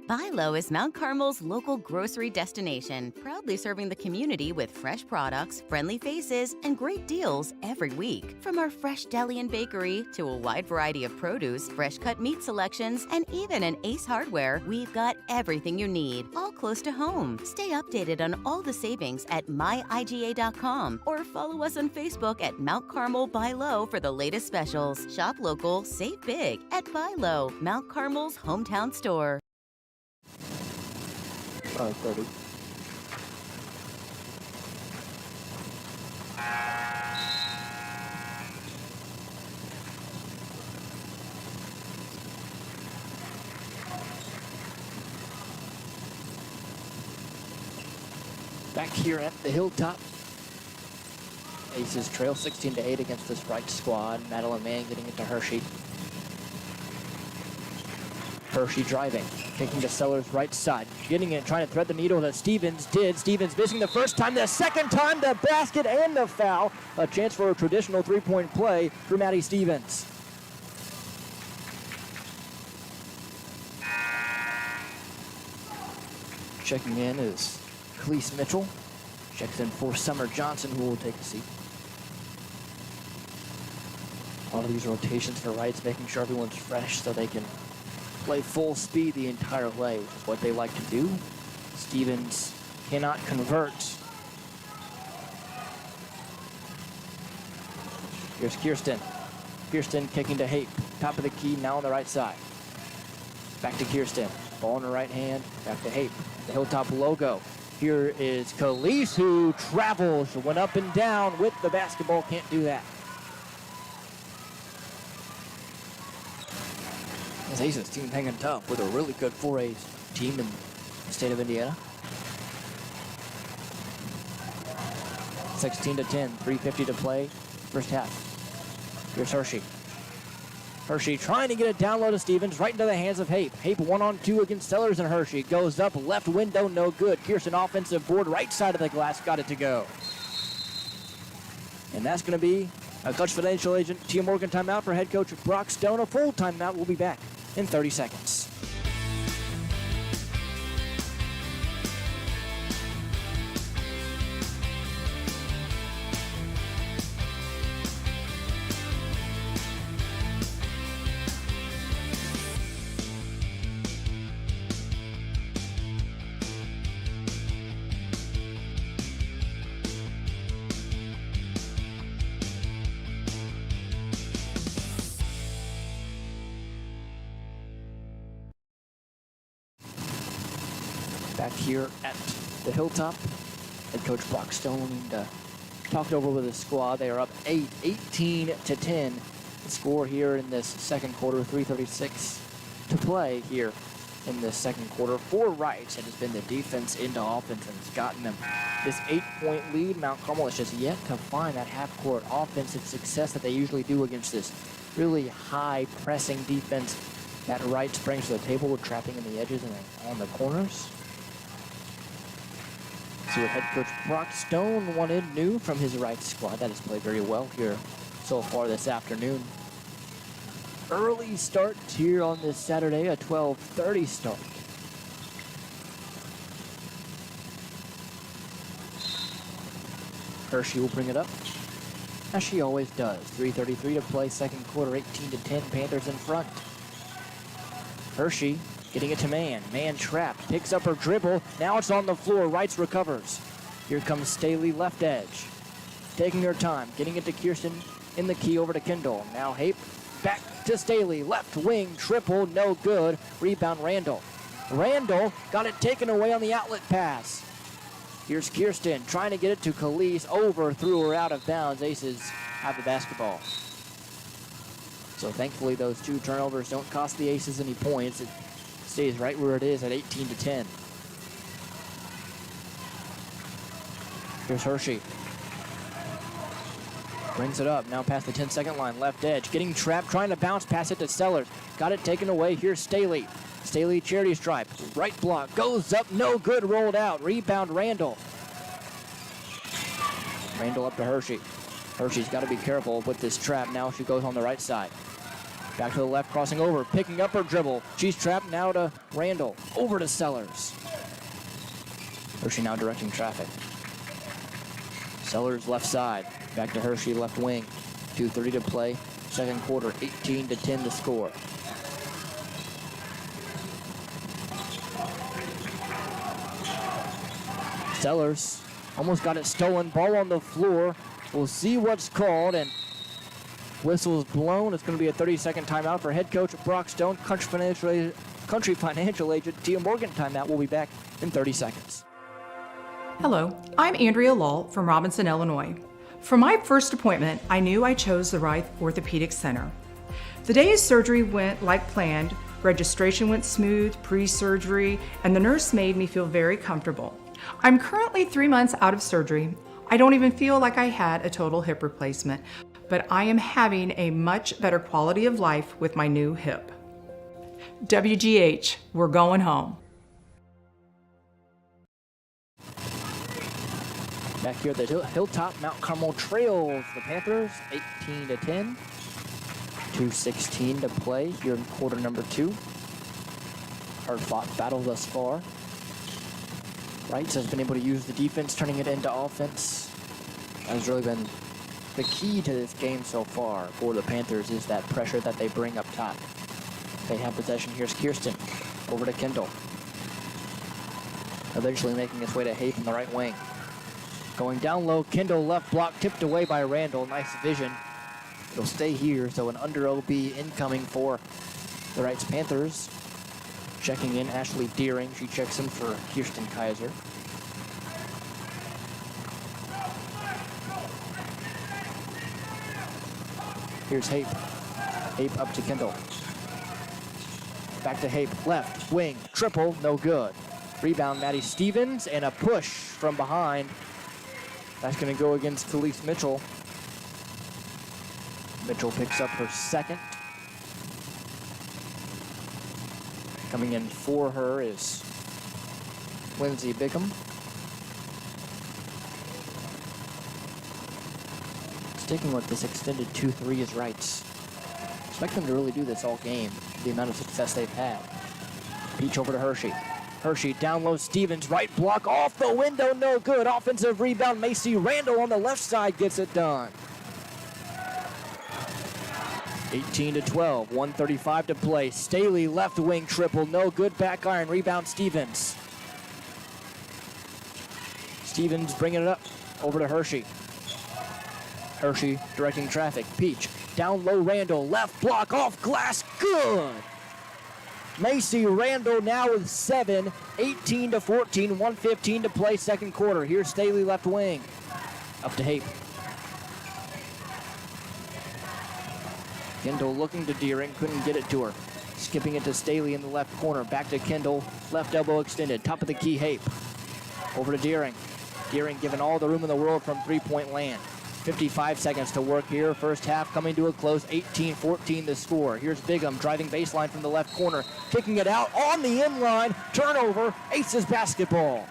Buy Low is Mount Carmel's local grocery destination, proudly serving the community with fresh products, friendly faces, and great deals every week. From our fresh deli and bakery to a wide variety of produce, fresh cut meat selections, and even an Ace Hardware, we've got everything you need, all close to home. Stay updated on all the savings at myiga.com or follow us on Facebook at Mount Carmel Buy Low for the latest specials. Shop local, save big at Buy Low, Mount Carmel's hometown store. 30. Back here at the Hilltop. Aces trail 16-8 against this right squad. Madeline Mann getting it to Hershey. Hershey driving, kicking to Sellers' right side, getting it, trying to thread the needle that Stevens did. Stevens missing the first time, the second time, the basket and the foul. A chance for a traditional three-point play for Maddie Stevens. Checking in is Khalees Mitchell. Checks in for Summer Johnson, who will take a seat. All of these rotations for Reitz, making sure everyone's fresh so they can play full speed the entire way, which is what they like to do. Stevens cannot convert. Here's Kirsten. Kirsten kicking to Hape. Top of the key, now on the right side. Back to Kirsten. Ball in the right hand. Back to Hape. The Hilltop logo. Here is Khalees, who travels. Went up and down with the basketball. Can't do that. This Aces team hanging tough with a really good 4A team in the state of Indiana. 16-10, 3:50 to play, first half. Here's Hershey. Hershey trying to get it down low to Stevens, right into the hands of Hape. Hape 1-on-2 against Sellers and Hershey. Goes up, left window, no good. Kirsten offensive board, right side of the glass, got it to go. And that's going to be a Clutch Financial Agent T. Morgan timeout for head coach Brock Stone. A full timeout. We'll be back in 30 seconds. Back here at the Hilltop, head coach Brock Stone talked over with his squad. They are up 18-10. The score here in this second quarter, 3:36 to play here in this second quarter. For Reitz, it has been the defense into offense and has gotten them this 8-point lead. Mount Carmel is just yet to find that half-court offensive success that they usually do against this really high pressing defense that Reitz brings to the table with trapping in the edges and on the corners. See what head coach Brock Stone wanted new from his Reitz squad. That has played very well here so far this afternoon. Early start here on this Saturday, a 12:30 start. Hershey will bring it up, as she always does. 3:33 to play, second quarter, 18-10, Panthers in front. Hershey getting it to Man. Man trapped, picks up her dribble. Now it's on the floor, Reitz recovers. Here comes Staley, left edge. Taking her time, getting it to Kirsten in the key, over to Kendall. Now Hape, back to Staley, left wing, triple, no good. Rebound Randall. Randall got it taken away on the outlet pass. Here's Kirsten trying to get it to Khalees, overthrew her out of bounds. Aces have the basketball. So thankfully those two turnovers don't cost the Aces any points. It stays right where it is at 18-10. Here's Hershey. Brings it up, now past the 10-second line, left edge. Getting trapped, trying to bounce, pass it to Sellers. Got it taken away, here's Staley. Staley charity stripe, right block, goes up, no good, rolled out. Rebound Randall. Randall up to Hershey. Hershey's got to be careful with this trap. Now she goes on the right side. Back to the left, crossing over, picking up her dribble. She's trapped, now to Randall. Over to Sellers. Hershey now directing traffic. Sellers left side. Back to Hershey, left wing. 2:30 to play. Second quarter, 18-10 to score. Sellers almost got it stolen. Ball on the floor. We'll see what's called, and whistle's blown. It's going to be a 30-second timeout for head coach Brock Stone. Country Financial Agent Tia Morgan timeout. We'll be back in 30 seconds. Hello, I'm Andrea Lull from Robinson, Illinois. For my first appointment, I knew I chose the right orthopedic center. The day's surgery went like planned. Registration went smooth, pre-surgery, and the nurse made me feel very comfortable. I'm currently 3 months out of surgery. I don't even feel like I had a total hip replacement, but I am having a much better quality of life with my new hip. WGH, we're going home. Back here at the Hilltop, Mount Carmel trails the Panthers, 18-10. 2:16 to play here in quarter number 2. Hard-fought battle thus far. Reitz has been able to use the defense, turning it into offense. That has really been the key to this game so far for the Panthers, is that pressure that they bring up top. They have possession. Here's Kirsten. Over to Kendall. Eventually making its way to Hape in the right wing. Going down low, Kendall left block, tipped away by Randall. Nice vision. It'll stay here, so an under OB incoming for the Reitz Panthers. Checking in, Ashley Deering. She checks in for Kirsten Kaiser. Here's Hape. Hape up to Kendall. Back to Hape, left, wing, triple, no good. Rebound, Maddie Stevens, and a push from behind. That's going to go against Khalees Mitchell. Mitchell picks up her second. Coming in for her is Lindsay Bickham. Sticking with this extended 2-3 is Reitz. Expect them to really do this all game, the amount of success they've had. Peach over to Hershey. Hershey down low, Stevens, right block off the window, no good. Offensive rebound, Macy Randall on the left side gets it done. 18-12, 1:35 to play. Staley left wing triple, no good. Back iron, rebound Stevens. Stevens bringing it up over to Hershey. Hershey directing traffic. Peach down low, Randall left block off glass, good. Macy Randall now with 7, 18-14, 1:15 to play second quarter. Here's Staley left wing. Up to Hape. Kendall looking to Deering, couldn't get it to her. Skipping it to Staley in the left corner. Back to Kendall, left elbow extended. Top of the key, Hape. Over to Deering. Deering given all the room in the world from three-point land. 55 seconds to work here. First half coming to a close, 18-14 the score. Here's Bigham driving baseline from the left corner. Kicking it out on the inline. Turnover, Aces basketball.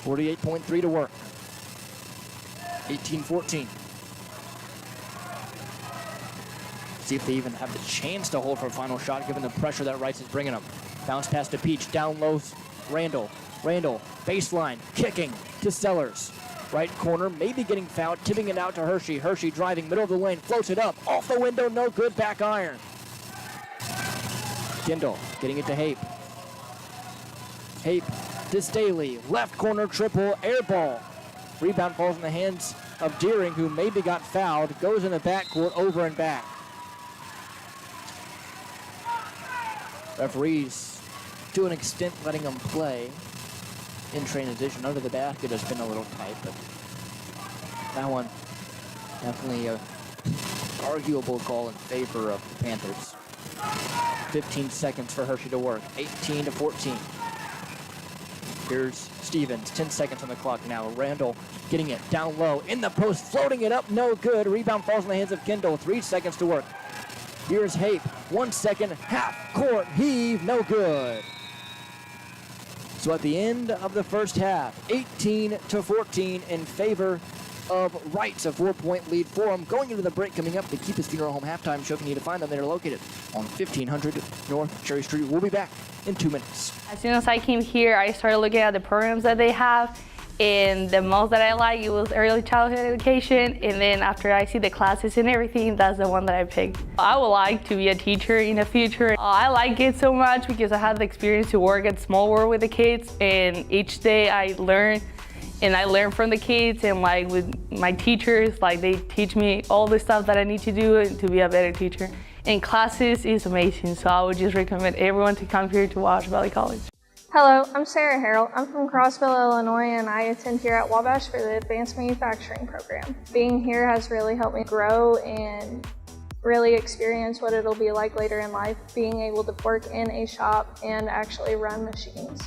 48.3 to work. 18-14. See if they even have the chance to hold for a final shot, given the pressure that Reitz is bringing them. Bounce pass to Peach, down low, Randall, baseline, kicking to Sellers. Right corner, maybe getting fouled, tipping it out to Hershey. Hershey driving, middle of the lane, floats it up, off the window, no good, back iron. Kendall getting it to Hape. Hape to Staley, left corner triple, air ball. Rebound falls in the hands of Deering, who maybe got fouled, goes in the backcourt, over and back. Referees, to an extent, letting them play in transition. Under the basket has been a little tight, but that one definitely a arguable call in favor of the Panthers. 15 seconds for Hershey to work, 18-14. Here's Stevens, 10 seconds on the clock now. Randall getting it down low, in the post, floating it up, no good. Rebound falls in the hands of Kendall, 3 seconds to work. Here's Hape, 1 second, half court heave, no good. So at the end of the first half, 18-14 in favor of Reitz, a 4-point lead for them. Going into the break coming up, the Keep His Funeral Home halftime show. If you need to find them, they're located on 1500 North Cherry Street. We'll be back in 2 minutes. As soon as I came here, I started looking at the programs that they have, and the most that I like, it was early childhood education, and then after I see the classes and everything, that's the one that I picked. I would like to be a teacher in the future. I like it so much because I had the experience to work at Small World with the kids, and each day I learn, and I learn from the kids, and like with my teachers, like they teach me all the stuff that I need to do to be a better teacher. And classes is amazing, so I would just recommend everyone to come here to Wabash Valley College. Hello, I'm Sarah Harrell. I'm from Crossville, Illinois, and I attend here at Wabash for the Advanced Manufacturing Program. Being here has really helped me grow and really experience what it'll be like later in life, being able to work in a shop and actually run machines.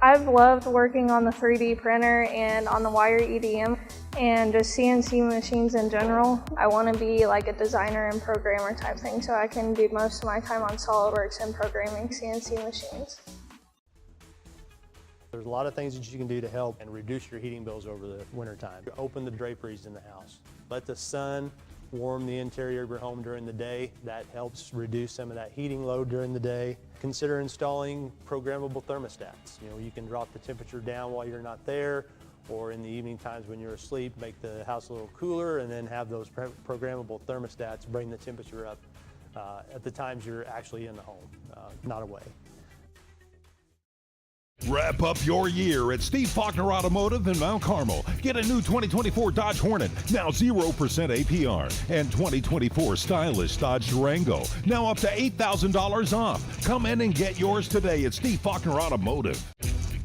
I've loved working on the 3D printer and on the wire EDM and just CNC machines in general. I want to be like a designer and programmer type thing, so I can do most of my time on SolidWorks and programming CNC machines. There's a lot of things that you can do to help and reduce your heating bills over the wintertime. Open the draperies in the house. Let the sun warm the interior of your home during the day. That helps reduce some of that heating load during the day. Consider installing programmable thermostats. You can drop the temperature down while you're not there, or in the evening times when you're asleep, make the house a little cooler, and then have those programmable thermostats bring the temperature up at the times you're actually in the home, not away. Wrap up your year at Steve Faulkner Automotive in Mount Carmel. Get a new 2024 Dodge Hornet, now 0% APR, and 2024 stylish Dodge Durango, now up to $8,000 off. Come in and get yours today at Steve Faulkner Automotive.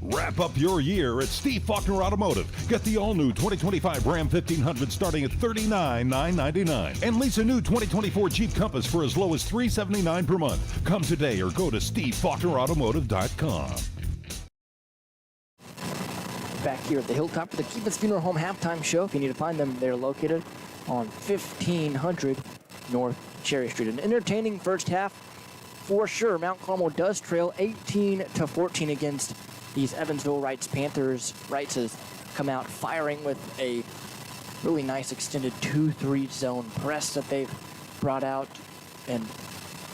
Wrap up your year at Steve Faulkner Automotive. Get the all-new 2025 Ram 1500 starting at $39,999. And lease a new 2024 Jeep Compass for as low as $379 per month. Come today or go to SteveFaulknerAutomotive.com. Back here at the Hilltop for the Keep His Funeral Home halftime show. If you need to find them, they're located on 1500 North Cherry Street. An entertaining first half for sure. Mount Carmel does trail 18-14 against these Evansville Reitz Panthers. Reitz has come out firing with a really nice extended 2-3 zone press that they've brought out and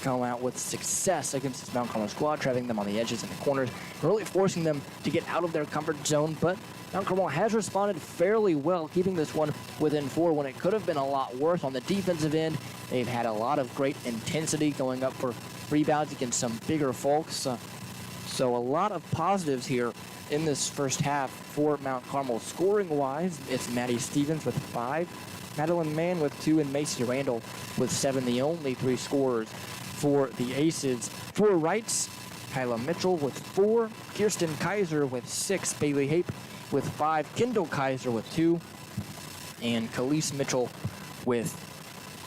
come out with success against this Mount Carmel squad, trapping them on the edges and the corners, really forcing them to get out of their comfort zone. But Mount Carmel has responded fairly well, keeping this one within 4 when it could have been a lot worse. On the defensive end, they've had a lot of great intensity going up for rebounds against some bigger folks. So a lot of positives here in this first half for Mount Carmel. Scoring-wise, it's Maddie Stevens with 5, Madeline Mann with 2, and Macy Randall with 7, the only 3 scorers for the Aces. For Reitz, Kyla Mitchell with 4, Kirsten Kaiser with 6, Bailey Hape with 5, Kendall Kaiser with 2, and Khalees Mitchell with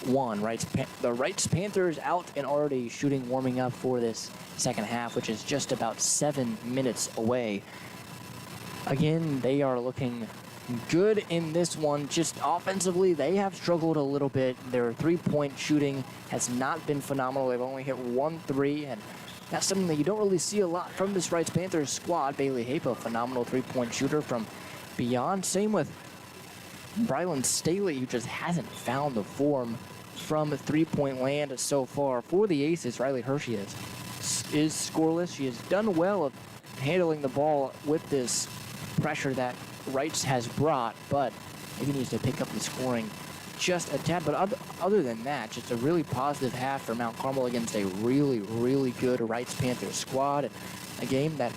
1. The Reitz Panthers out and already shooting, warming up for this second half, which is just about 7 minutes away. Again, they are looking good in this one. Just offensively, they have struggled a little bit. Their three-point shooting has not been phenomenal. They've only hit 1 3, and that's something that you don't really see a lot from this Reitz Panthers squad. Bailey Hape, a phenomenal three-point shooter from beyond. Same with Brylan Staley, who just hasn't found the form from three-point land so far. For the Aces, Riley Hershey is scoreless. She has done well of handling the ball with this pressure that Reitz has brought, but maybe needs to pick up the scoring just a tad. But other than that, just a really positive half for Mount Carmel against a really, really good Reitz Panthers squad. And a game that,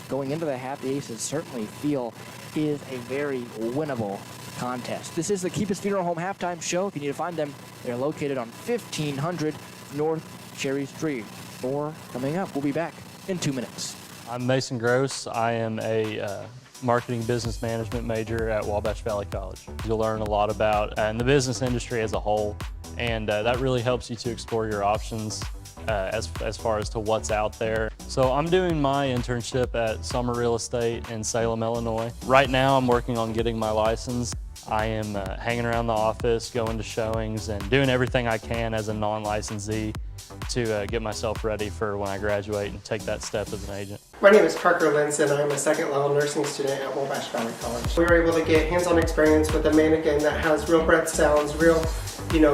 going into the half, the Aces certainly feel is a very winnable contest. This is the Keep Us Funeral Home halftime show. If you need to find them, they're located on 1500 North Cherry Street. More coming up. We'll be back in 2 minutes. I'm Mason Gross. I am a marketing business management major at Wabash Valley College. You'll learn a lot about the business industry as a whole, and that really helps you to explore your options as far as to what's out there. So I'm doing my internship at Summer Real Estate in Salem, Illinois. Right now I'm working on getting my license. I am hanging around the office, going to showings, and doing everything I can as a non-licensee to get myself ready for when I graduate and take that step as an agent. My name is Parker Linson. I'm a second-level nursing student at Wabash Valley College. We were able to get hands-on experience with a mannequin that has real breath sounds, real,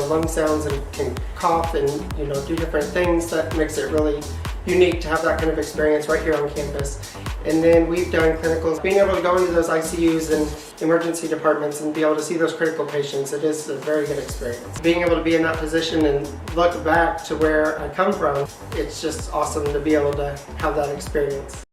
lung sounds, and can cough and, do different things. That makes it really unique to have that kind of experience right here on campus. And then we've done clinicals. Being able to go into those ICUs and emergency departments and be able to see those critical patients, it is a very good experience. Being able to be in that position and look back to where I come from, it's just awesome to be able to have that experience.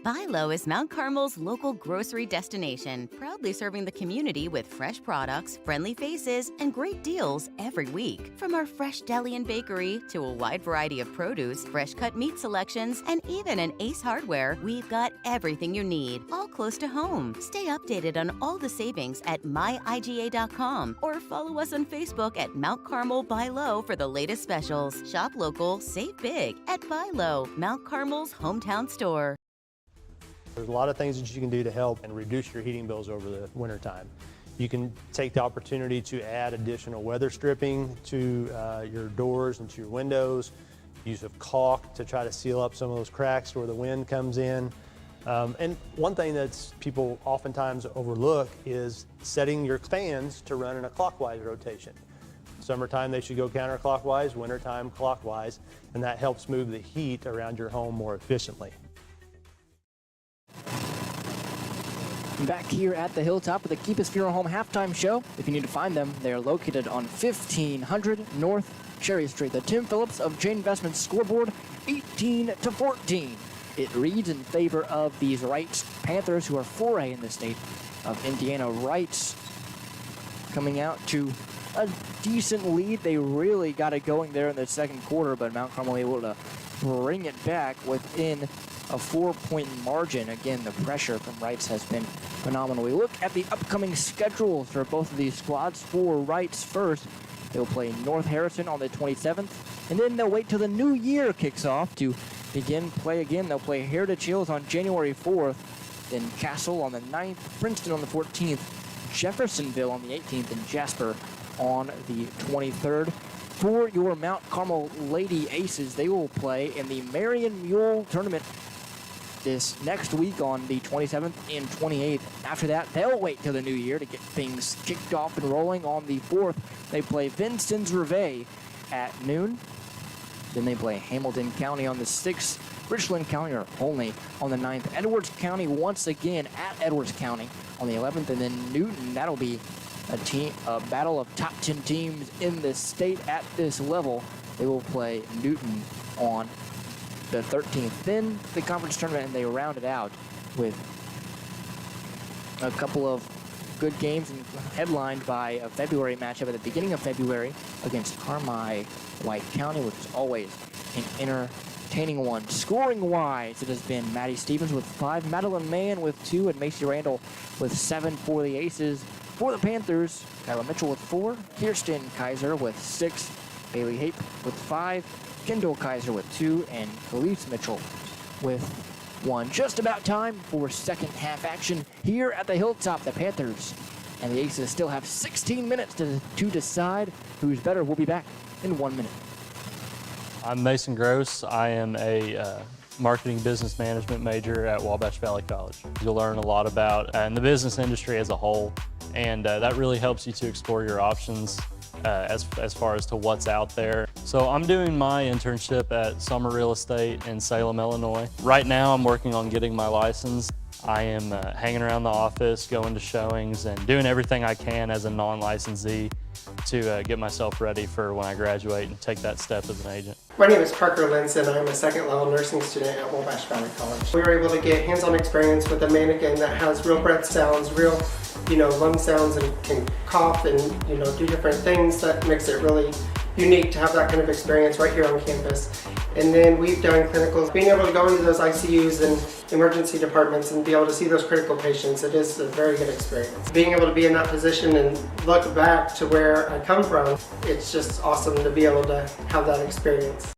Buy Low is Mount Carmel's local grocery destination, proudly serving the community with fresh products, friendly faces, and great deals every week. From our fresh deli and bakery to a wide variety of produce, fresh cut meat selections, and even an Ace Hardware, we've got everything you need, all close to home. Stay updated on all the savings at myiga.com or follow us on Facebook at Mount Carmel Buy Low for the latest specials. Shop local, save big at Buy Low, Mount Carmel's hometown store. There's a lot of things that you can do to help and reduce your heating bills over the wintertime. You can take the opportunity to add additional weather stripping to your doors and to your windows, use of caulk to try to seal up some of those cracks where the wind comes in. And one thing that people oftentimes overlook is setting your fans to run in a clockwise rotation. Summertime they should go counterclockwise, wintertime clockwise, and that helps move the heat around your home more efficiently. Back here at the Hilltop with the Keep Us Funeral Home halftime show. If you need to find them, they are located on 1500 North Cherry Street. The Tim Phillips of Jane Investments scoreboard, 18-14. It reads in favor of these Reitz Panthers, who are 4A in the state of Indiana. Reitz coming out to a decent lead. They really got it going there in the second quarter, but Mount Carmel able to bring it back within a 4-point margin. Again, the pressure from Reitz has been phenomenal. We look at the upcoming schedules for both of these squads. For Reitz first, they'll play North Harrison on the 27th, and then they'll wait till the new year kicks off to play again. They'll play Heritage Hills on January 4th, then Castle on the 9th, Princeton on the 14th, Jeffersonville on the 18th, and Jasper on the 23rd. For your Mount Carmel Lady Aces, they will play in the Marion Mule Tournament this next week on the 27th and 28th. After that, they'll wait till the new year to get things kicked off and rolling. On the 4th, they play Vincennes Reveille at noon. Then they play Hamilton County on the 6th, Richland County are only on the 9th, Edwards County once again at Edwards County on the 11th, and then Newton. That'll be a battle of top 10 teams in the state at this level. They will play Newton on the 13th. Then the conference tournament, and they round it out with a couple of good games, and headlined by a February matchup at the beginning of February against Carmel White County, which is always an entertaining one. Scoring-wise, it has been Maddie Stevens with 5, Madeline Mann with 2, and Macy Randall with 7 for the Aces. For the Panthers, Kyla Mitchell with 4, Kirsten Kaiser with 6, Bailey Hape with 5, Kendall Kaiser with 2, and Khalees Mitchell with 1. Just about time for second half action here at the Hilltop. The Panthers and the Aces still have 16 minutes to decide who's better. We'll be back in 1 minute. I'm Mason Gross. I am a marketing business management major at Wabash Valley College. You'll learn a lot about the business industry as a whole, and that really helps you to explore your options as far as to what's out there. So I'm doing my internship at Summer Real Estate in Salem, Illinois. Right now I'm working on getting my license. I am hanging around the office, going to showings, and doing everything I can as a non-licensee to get myself ready for when I graduate and take that step as an agent. My name is Parker Linson. I'm a second level nursing student at Wabash Valley College. We were able to get hands-on experience with a mannequin that has real breath sounds, real lung sounds, and can cough and do different things. That makes it really unique to have that kind of experience right here on campus. And then we've done clinicals. Being able to go into those ICUs and emergency departments and be able to see those critical patients, it is a very good experience. Being able to be in that position and look back to where I come from, it's just awesome to be able to have that experience.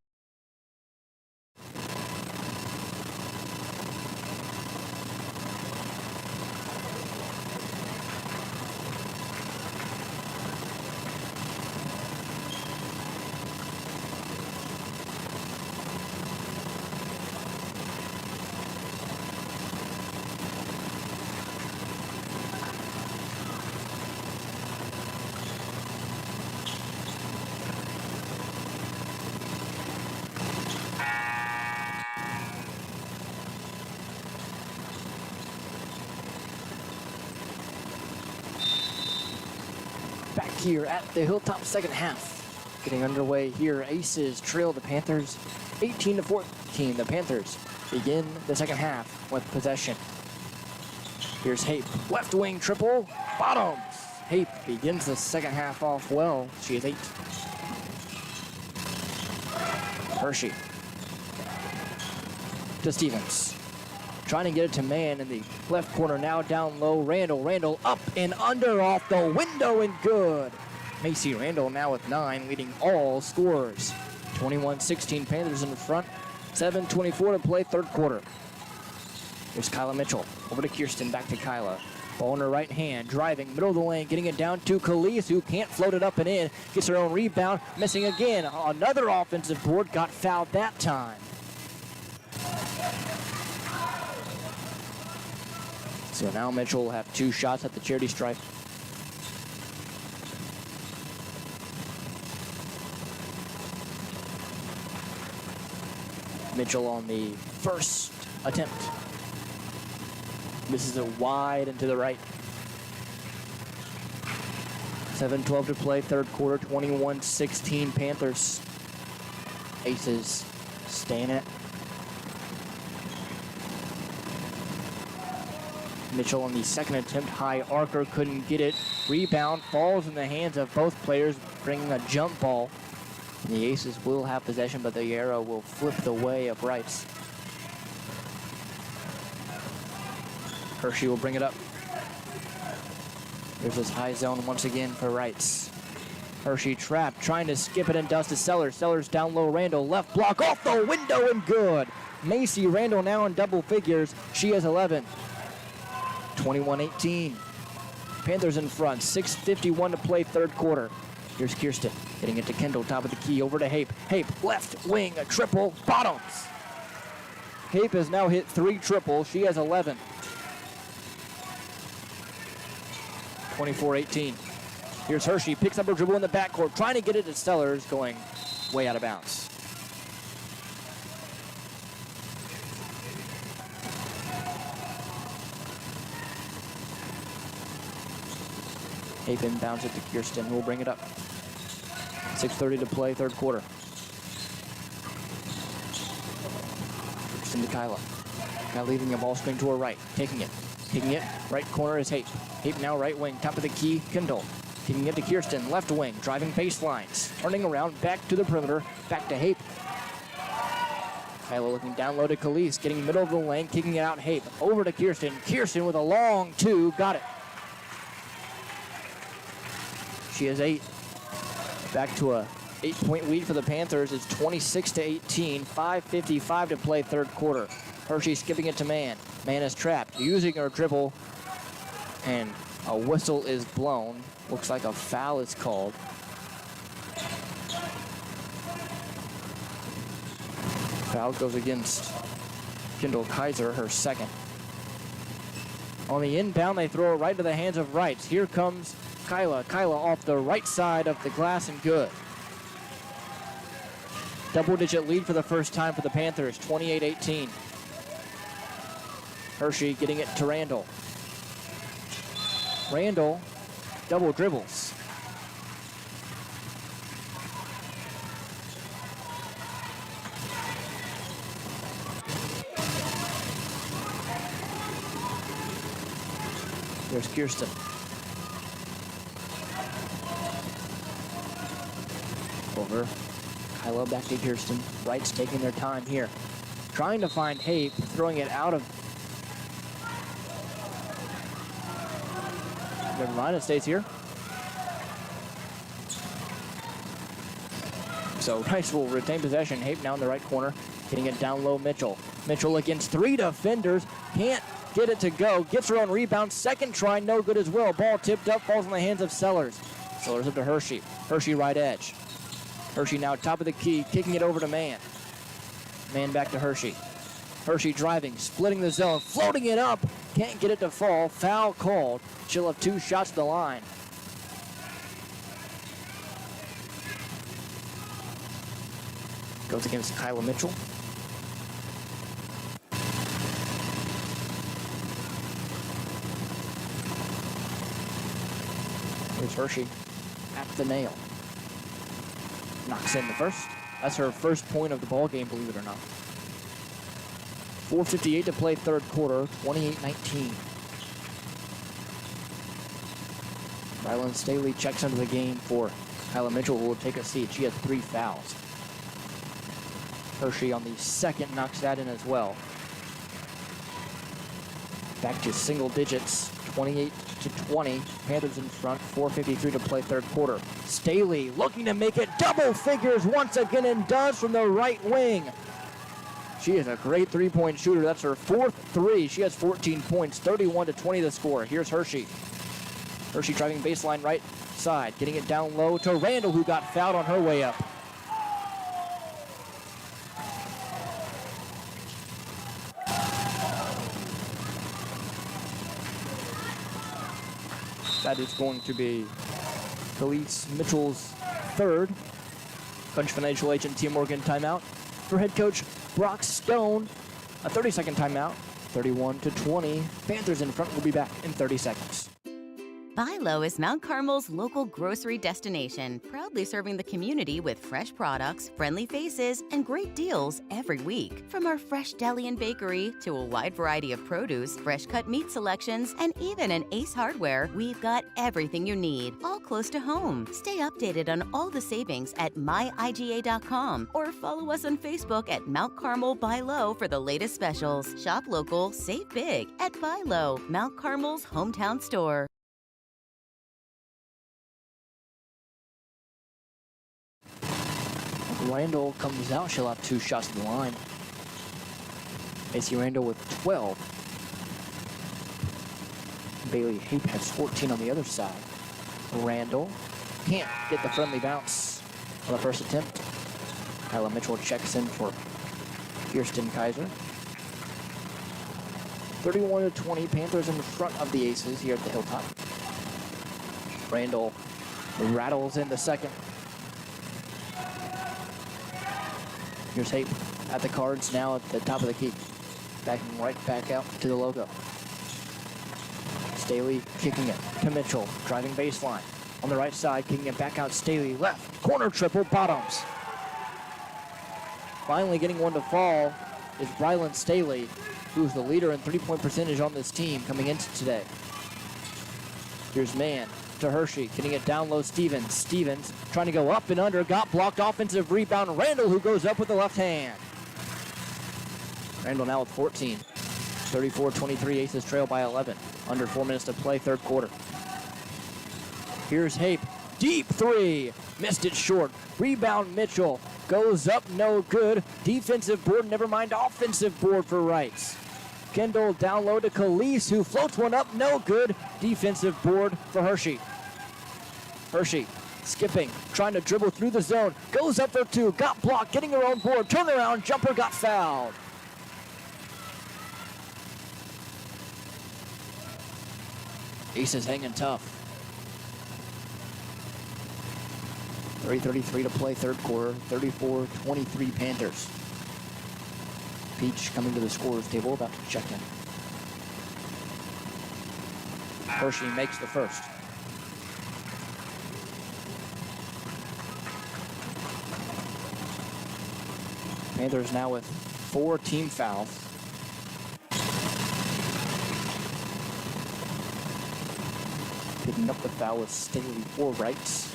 Back here at the Hilltop second half. Getting underway here, Aces trail the Panthers 18-14. The Panthers begin the second half with possession. Here's Hape, left wing triple, bottoms. Hape begins the second half off well. She is 8. Hershey to Stevens. Trying to get it to man in the left corner, now down low. Randall up and under, off the window and good. Macy Randall now with 9, leading all scorers. 21-16 Panthers in front. 7:24 to play, third quarter. Here's Kyla Mitchell, over to Kirsten, back to Kyla. Ball in her right hand, driving, middle of the lane, getting it down to Khalees, who can't float it up and in. Gets her own rebound, missing again. Another offensive board, got fouled that time. So now Mitchell will have 2 shots at the charity stripe. Mitchell on the first attempt. Misses it wide and to the right. 7:12 to play, third quarter, 21-16 Panthers. Aces staying it. Mitchell on the second attempt, high arcer, couldn't get it. Rebound falls in the hands of both players, bringing a jump ball. And the Aces will have possession, but the arrow will flip the way of Reitz. Hershey will bring it up. There's this high zone once again for Reitz. Hershey trapped, trying to skip it and dust to Sellers. Sellers down low, Randall left block, off the window and good. Macy Randall now in double figures. She has 11. 21-18. Panthers in front, 6:51 to play, third quarter. Here's Kirsten, getting it to Kendall, top of the key, over to Hape. Hape, left wing, a triple, bottoms. Hape has now hit 3 triples. She has 11. 24-18. Here's Hershey, picks up her dribble in the backcourt, trying to get it to Sellers, going way out of bounds. Hape inbounds it to Kirsten, who will bring it up. 6:30 to play, third quarter. Kirsten to Kyla. Kyla leaving a ball screen to her right, taking it. Right corner is Hape. Hape now right wing, top of the key, Kendall. Taking it to Kirsten, left wing, driving baselines. Turning around, back to the perimeter, back to Hape. Kyla looking down low to Khalees, getting middle of the lane, kicking it out, Hape. Over to Kirsten. Kirsten with a long 2, got it. She has 8. Back to a 8-point lead for the Panthers. It's 26-18, 5:55 to play, third quarter. Hershey skipping it to Man. Man is trapped, using her dribble, and a whistle is blown. Looks like a foul is called. Foul goes against Kendall Kaiser, her second. On the inbound, they throw it right to the hands of Reitz. Here comes Kyla. Kyla off the right side of the glass and good. Double-digit lead for the first time for the Panthers, 28-18. Hershey getting it to Randall. Randall double dribbles. There's Kirsten. Over. Kyla back to Kirsten. Reitz taking their time here. Trying to find Hape, throwing it out of. Never mind, it stays here. So Reitz will retain possession. Hape now in the right corner. Getting it down low, Mitchell. Mitchell against 3 defenders. Can't get it to go. Gets her own rebound. Second try, no good as well. Ball tipped up, falls in the hands of Sellers. Sellers up to Hershey. Hershey right edge. Hershey now top of the key, kicking it over to Mann. Mann back to Hershey. Hershey driving, splitting the zone, floating it up. Can't get it to fall. Foul called. She'll have 2 shots to the line. Goes against Kyla Mitchell. Here's Hershey at the nail. Knocks in the first. That's her first point of the ball game, believe it or not. 4:58 to play third quarter, 28-19. Rylan Staley checks into the game for Kyla Mitchell, who will take a seat. She has 3 fouls. Hershey on the second knocks that in as well. Back to single digits, 28-20. Panthers in front, 4:53 to play third quarter. Staley looking to make it double figures once again and does from the right wing. She is a great 3-point shooter. That's her 4th 3. She has 14 points, 31-20 the score. Here's Hershey. Hershey driving baseline right side, getting it down low to Randall, who got fouled on her way up. That is going to be Khalees Mitchell's 3rd. Country Financial Agent T. Morgan timeout. For head coach Brock Stone, a 30-second timeout. 31-20. Panthers in front will be back in 30 seconds. Buy Low is Mount Carmel's local grocery destination, proudly serving the community with fresh products, friendly faces, and great deals every week. From our fresh deli and bakery to a wide variety of produce, fresh cut meat selections, and even an Ace Hardware, we've got everything you need, all close to home. Stay updated on all the savings at myiga.com or follow us on Facebook at Mount Carmel Buy Low for the latest specials. Shop local, save big at Buy Low, Mount Carmel's hometown store. Randall comes out. She'll have 2 shots to the line. Macy Randall with 12. Bailey Hape has 14 on the other side. Randall can't get the friendly bounce on the first attempt. Kyla Mitchell checks in for Kirsten Kaiser. 31-20. Panthers in front of the Aces here at the Hilltop. Randall rattles in the second. Here's Hape at the cards now at the top of the key. Backing right back out to the logo. Staley kicking it to Mitchell, driving baseline. On the right side, kicking it back out, Staley left. Corner triple, bottoms. Finally getting one to fall is Rylan Staley, who's the leader in 3-point percentage on this team coming into today. Here's Mann to Hershey, getting it down low, Stevens. Stevens trying to go up and under, got blocked, offensive rebound. Randall, who goes up with the left hand. Randall now with 14. 34-23, Aces trail by 11. Under 4 minutes to play, third quarter. Here's Hape, deep 3, missed it short. Rebound Mitchell, goes up, no good. Defensive board, never mind offensive board for Reitz. Kendall down low to Khalees, who floats one up, no good. Defensive board for Hershey. Hershey skipping, trying to dribble through the zone, goes up for 2, got blocked, getting her own board, turn around, jumper got fouled. Aces hanging tough. 3:33 to play third quarter. 34-23 Panthers. Peach coming to the scorer's table, about to check in. Hershey makes the first. Panthers now with 4 team fouls. Picking up the foul with Staley for Reitz.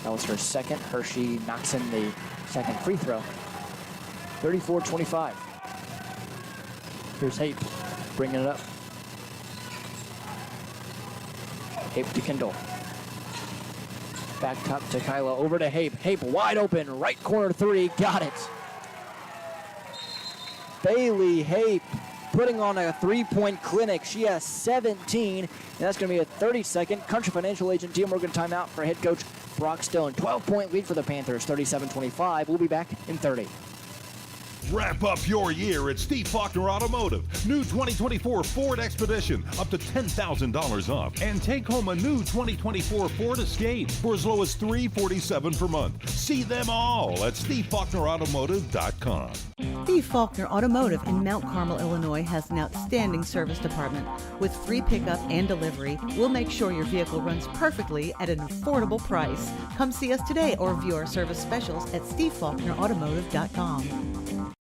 That was her second. Hershey knocks in the second free throw. 34-25. Here's Hape bringing it up. Hape to Kendall. Back top to Kyla, over to Hape. Hape wide open, right corner three, got it. Bailey Hape putting on a three-point clinic. She has 17, and that's going to be a 30-second Country Financial Agent Team Morgan timeout for head coach Brock Stone. 12-point lead for the Panthers, 37-25. We'll be back in 30. Wrap up your year at Steve Faulkner Automotive. New 2024 Ford Expedition, up to $10,000 off. And take home a new 2024 Ford Escape for as low as $347 per month. See them all at SteveFaulknerAutomotive.com. Steve Faulkner Automotive in Mount Carmel, Illinois has an outstanding service department. With free pickup and delivery, we'll make sure your vehicle runs perfectly at an affordable price. Come see us today or view our service specials at SteveFaulknerAutomotive.com.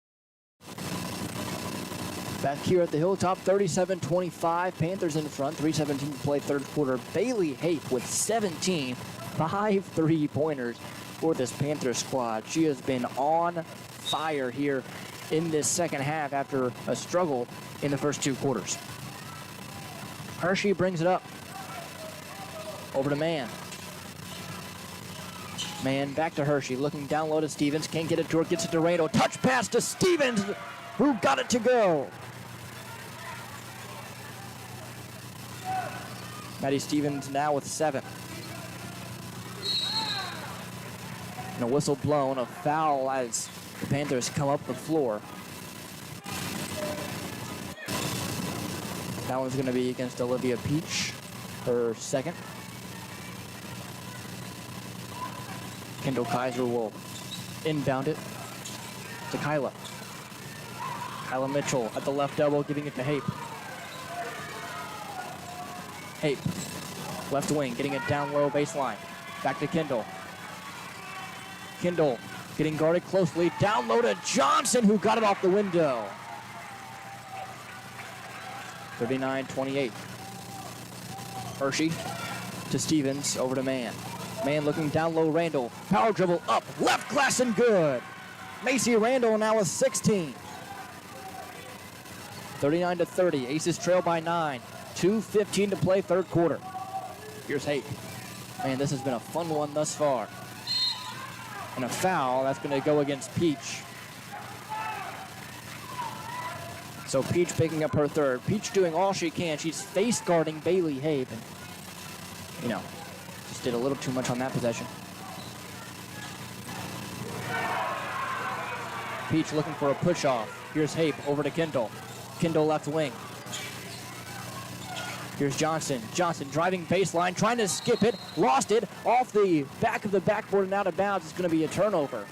Back here at the Hilltop, 37-25. Panthers in front, 3:17 to play third quarter. Bailey Hape with 17, 5 3-pointers for this Panthers squad. She has been on fire here in this second half after a struggle in the first 2 quarters. Hershey brings it up. Over to Mann. Mann back to Hershey, looking down low to Stevens. Can't get it to her, gets it to Randall. Touch pass to Stevens, who got it to go. Maddie Stevens now with 7. And a whistle blown, a foul as the Panthers come up the floor. That one's going to be against Olivia Peach, her second. Kendall Kaiser will inbound it to Kyla. Kyla Mitchell at the left elbow, giving it to Hape. Hape, left wing, getting it down low baseline. Back to Kendall. Kendall getting guarded closely. Down low to Johnson, who got it off the window. 39-28. Hershey to Stevens, over to Mann. Mann looking down low, Randall. Power dribble up, left glass and good. Macy Randall now with 16. 39-30, Aces trail by 9. 2:15 to play third quarter. Here's Hape. Man, this has been a fun one thus far. And a foul, that's going to go against Peach. So Peach picking up her third. Peach doing all she can. She's face guarding Bailey Hape. And, you know, just did a little too much on that possession. Peach looking for a push off. Here's Hape over to Kendall. Kendall left wing. Here's Johnson. Johnson driving baseline, trying to skip it, lost it off the back of the backboard and out of bounds. It's going to be a turnover.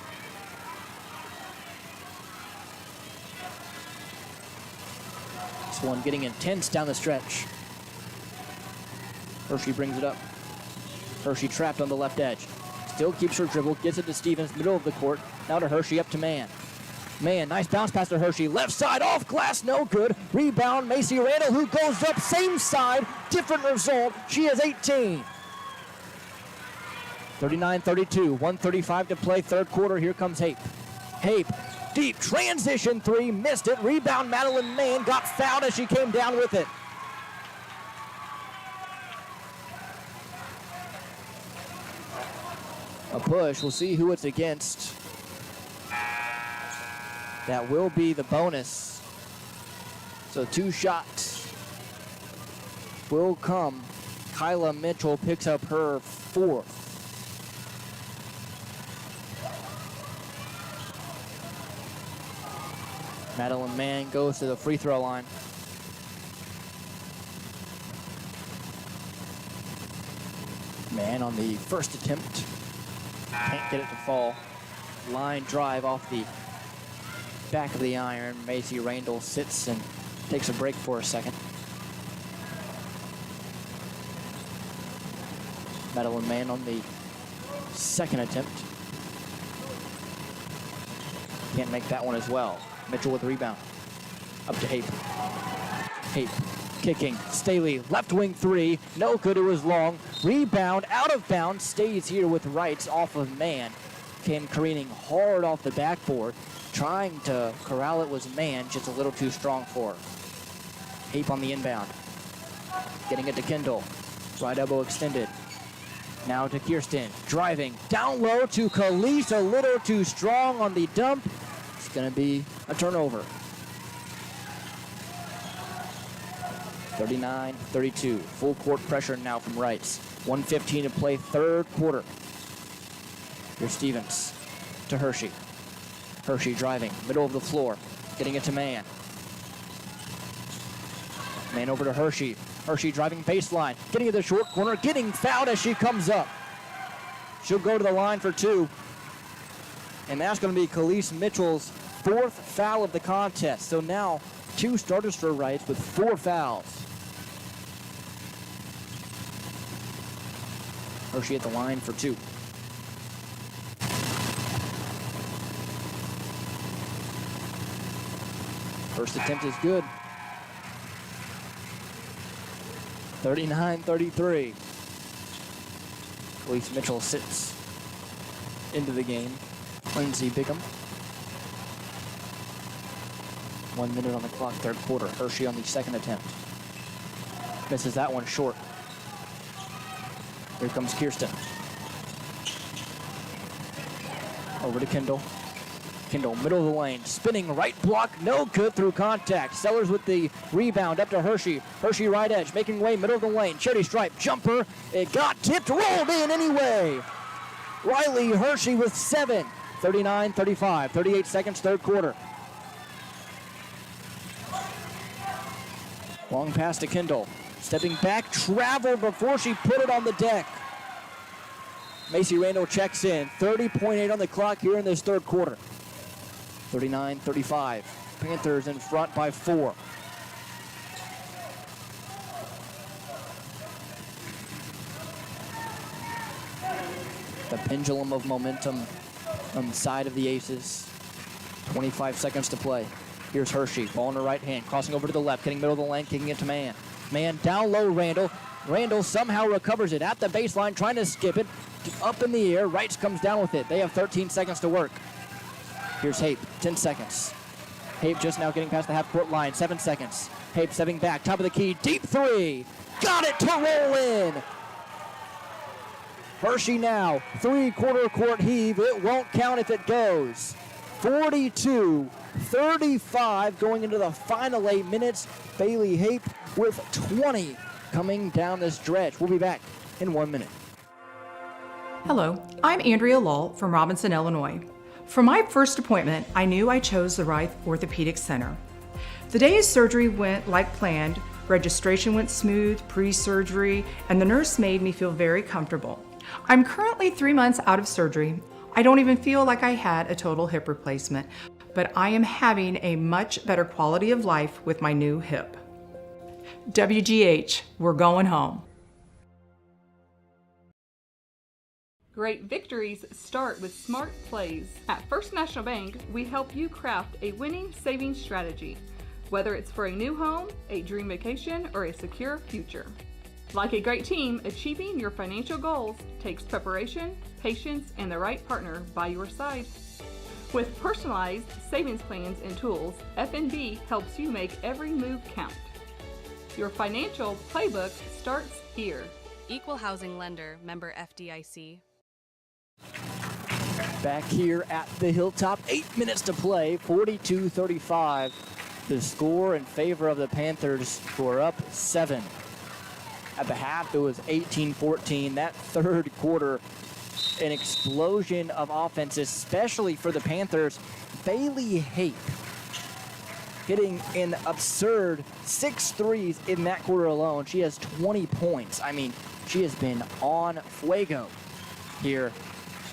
This one getting intense down the stretch. Hershey brings it up. Hershey trapped on the left edge. Still keeps her dribble, gets it to Stevens, middle of the court. Now to Hershey, up to Mann. Mann, nice bounce pass to Hershey. Left side, off glass, no good. Rebound, Macy Randall, who goes up, same side, different result. She has 18. 39-32, 1:35 to play third quarter. Here comes Hape. Hape, deep transition three, missed it. Rebound, Madeline Mann, got fouled as she came down with it. A push, we'll see who it's against. That will be the bonus. So 2 shots will come. Kyla Mitchell picks up her 4th. Madeline Mann goes to the free throw line. Man on the first attempt. Can't get it to fall. Line drive off the back of the iron. Macy Randall sits and takes a break for a second. Madeline Mann on the second attempt. Can't make that one as well. Mitchell with the rebound. Up to Hape. Hape kicking. Staley, left wing three. No good, it was long. Rebound, out of bounds. Stays here with Reitz off of Mann. Came careening hard off the backboard. Trying to corral it was Mann, just a little too strong for her. Hape on the inbound. Getting it to Kendall. Right elbow extended. Now to Kirsten. Driving down low to Khalees. A little too strong on the dump. It's going to be a turnover. 39-32. Full court pressure now from Reitz. 1:15 to play, third quarter. Here's Stevens to Hershey. Hershey driving, middle of the floor. Getting it to Mann. Mann over to Hershey. Hershey driving baseline. Getting to the short corner. Getting fouled as she comes up. She'll go to the line for two. And that's going to be Khalees Mitchell's fourth foul of the contest. So now two starters for Reitz with 4 fouls. Hershey at the line for 2. First attempt is good. 39-33. Khalees Mitchell sits into the game. Lindsey Bickham. 1 minute on the clock, third quarter. Hershey on the second attempt. Misses that one short. Here comes Kirsten. Over to Kendall. Kendall, middle of the lane, spinning right block, no good through contact. Sellers with the rebound, up to Hershey. Hershey right edge, making way, middle of the lane. Charity stripe, jumper. It got tipped, rolled in anyway. Riley Hershey with 7. 39-35, 38 seconds, third quarter. Long pass to Kendall. Stepping back, traveled before she put it on the deck. Macy Randall checks in. 30.8 on the clock here in this third quarter. 39-35. Panthers in front by 4. The pendulum of momentum on the side of the Aces. 25 seconds to play. Here's Hershey, ball in her right hand, crossing over to the left, getting middle of the lane, kicking it to Mann. Mann down low, Randall. Randall somehow recovers it at the baseline, trying to skip it. Up in the air, Reitz comes down with it. They have 13 seconds to work. Here's Hape, 10 seconds. Hape just now getting past the half-court line, 7 seconds. Hape stepping back, top of the key, deep three. Got it to roll in. Hershey now, three-quarter court heave. It won't count if it goes. 42-35 going into the final 8 minutes. Bailey Hape with 20 coming down the stretch. We'll be back in 1 minute. Hello, I'm Andrea Lull from Robinson, Illinois. For my first appointment, I knew I chose the right orthopedic center. The day his surgery went like planned, registration went smooth, pre-surgery, and the nurse made me feel very comfortable. I'm currently 3 months out of surgery. I don't even feel like I had a total hip replacement, but I am having a much better quality of life with my new hip. WGH, we're going home. Great victories start with smart plays. At First National Bank, we help you craft a winning savings strategy, whether it's for a new home, a dream vacation, or a secure future. Like a great team, achieving your financial goals takes preparation, patience, and the right partner by your side. With personalized savings plans and tools, FNB helps you make every move count. Your financial playbook starts here. Equal housing lender, member FDIC. Back here at the Hilltop, 8 minutes to play, 42-35. The score in favor of the Panthers, who are up 7. At the half, it was 18-14. That third quarter, an explosion of offense, especially for the Panthers. Bailey Hape hitting an absurd 6 threes in that quarter alone. She has 20 points. I mean, She has been on fuego here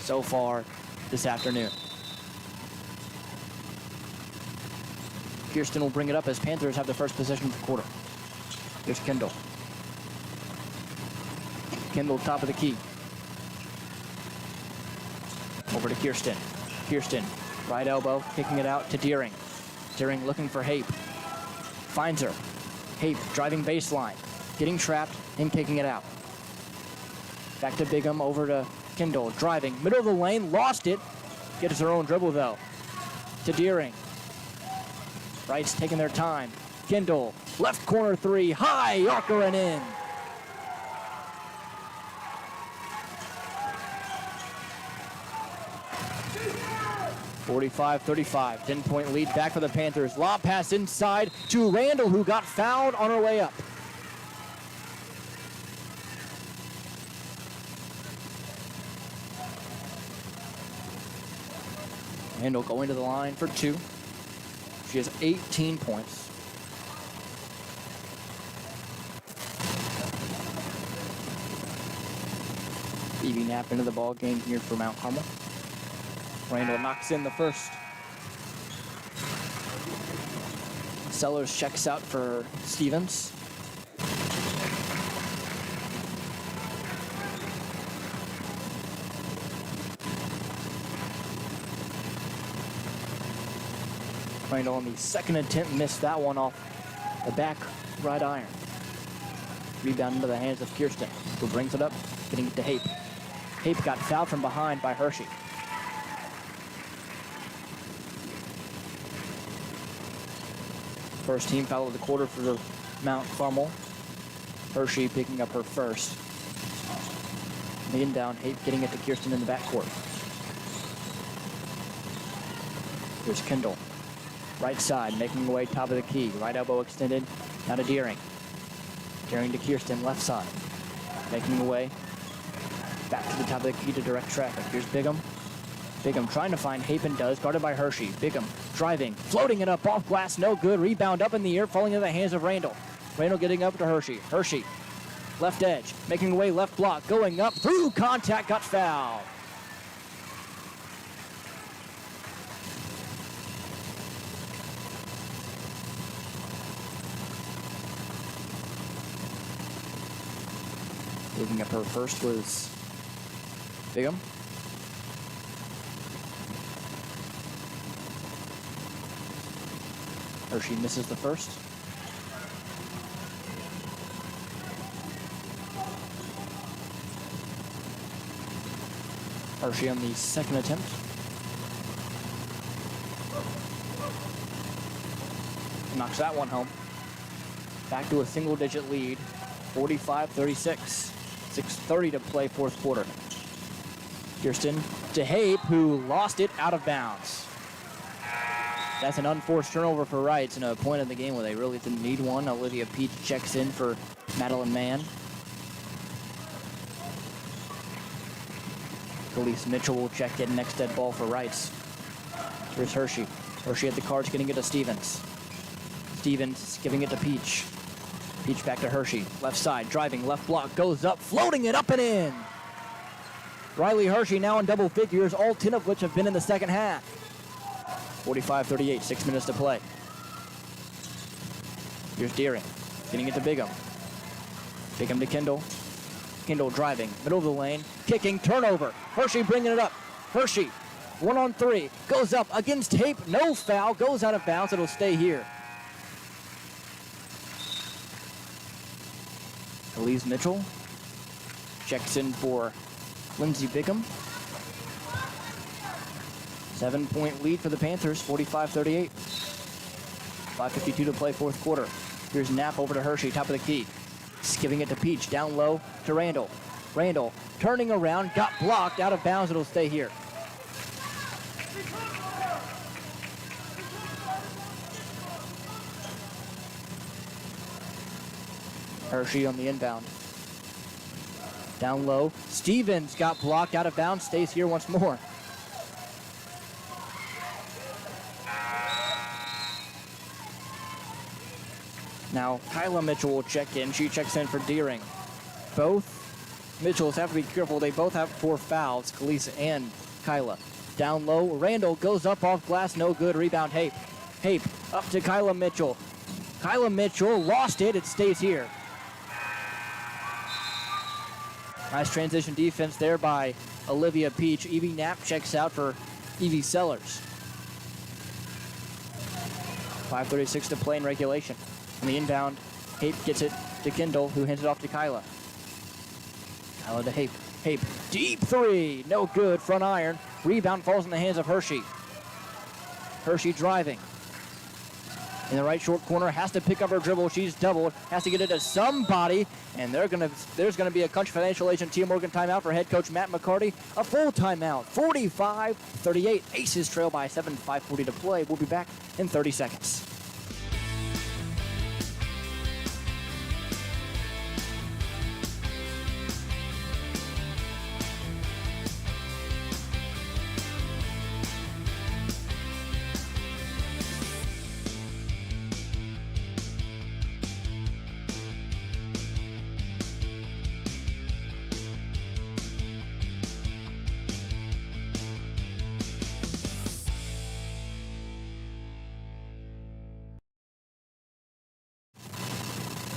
so far this afternoon. Kirsten will bring it up as Panthers have the first possession of the quarter. Here's Kendall. Kendall, top of the key. Over to Kirsten. Kirsten, right elbow, kicking it out to Deering. Deering looking for Hape. Finds her. Hape driving baseline, getting trapped and kicking it out. Back to Bigham, over to Kendall, driving, middle of the lane, lost it. Gets her own dribble though. To Deering. Reitz taking their time. Kendall, left corner three, high, Yorker and in. (45-35), 10-point lead back for the Panthers. Lob pass inside to Randall, who got fouled on her way up. Randall going to the line for two. She has 18 points. Evie Knapp into the ball game here for Mount Carmel. Randall knocks in the first. Sellers checks out for Stevens. Randall on the second attempt missed that one off the back right iron. Rebound into the hands of Kirsten, who brings it up, getting it to Hape. Hape got fouled from behind by Hershey. First team foul of the quarter for Mount Carmel. Hershey picking up her first. The inbound, Hape getting it to Kirsten in the backcourt. Here's Kendall. Right side, making her way top of the key. Right elbow extended, now to Deering. Deering to Kirsten, left side. Making her way back to the top of the key to direct traffic. Here's Bigham. Bigham trying to find Hape and does, guarded by Hershey. Bigham driving, floating it up off glass, no good. Rebound up in the air, falling into the hands of Randall. Randall getting up to Hershey. Hershey, left edge, making her way left block, going up, through contact, got fouled. Moving up her first was Bigham. Hershey misses the first. Hershey on the second attempt. Knocks that one home. Back to a single-digit lead, 45-36. 6:30 to play fourth quarter. Kirsten to Hape, who lost it out of bounds. That's an unforced turnover for Reitz and a point in the game where they really didn't need one. Olivia Peach checks in for Madeline Mann. Elise Mitchell will check in next dead ball for Reitz. Here's Hershey. Hershey at the cards, getting it to Stevens. Stevens giving it to Peach. Peach back to Hershey. Left side, driving, left block, goes up, floating it up and in. Riley Hershey now in double figures, all 10 of which have been in the second half. 45-38, 6 minutes to play. Here's Deering, getting it to Bigham. Bigham to Kendall. Kendall driving, middle of the lane, kicking, turnover. Hershey bringing it up. Hershey, 1-on-3, goes up against Hape, no foul, goes out of bounds, it'll stay here. Elise Mitchell checks in for Lindsey Bigham. 7-point lead for the Panthers, 45-38. 5:52 to play fourth quarter. Here's Knapp over to Hershey, top of the key. Giving it to Peach, down low to Randall. Randall turning around, got blocked, out of bounds, it'll stay here. Hershey on the inbound. Down low. Stevens got blocked, out of bounds, stays here once more. Now Kyla Mitchell will check in. She checks in for Deering. Both Mitchell's have to be careful. They both have 4 fouls, Kalisa and Kyla. Down low, Randall goes up off glass, no good. Rebound, Hape. Hape up to Kyla Mitchell. Kyla Mitchell lost it, it stays here. Nice transition defense there by Olivia Peach. Evie Knapp checks out for Evie Sellers. 5:36 to play in regulation. On the inbound, Hape gets it to Kendall, who hands it off to Kyla. Kyla to Hape. Hape, deep 3, no good, front iron. Rebound falls in the hands of Hershey. Hershey driving. In the right short corner, has to pick up her dribble. She's doubled, has to get it to somebody, and there's gonna be a Country Financial Agent Tia Morgan timeout for head coach Matt McCarty. A full timeout, 45-38. Aces trail by 7, 5:40 to play. We'll be back in 30 seconds.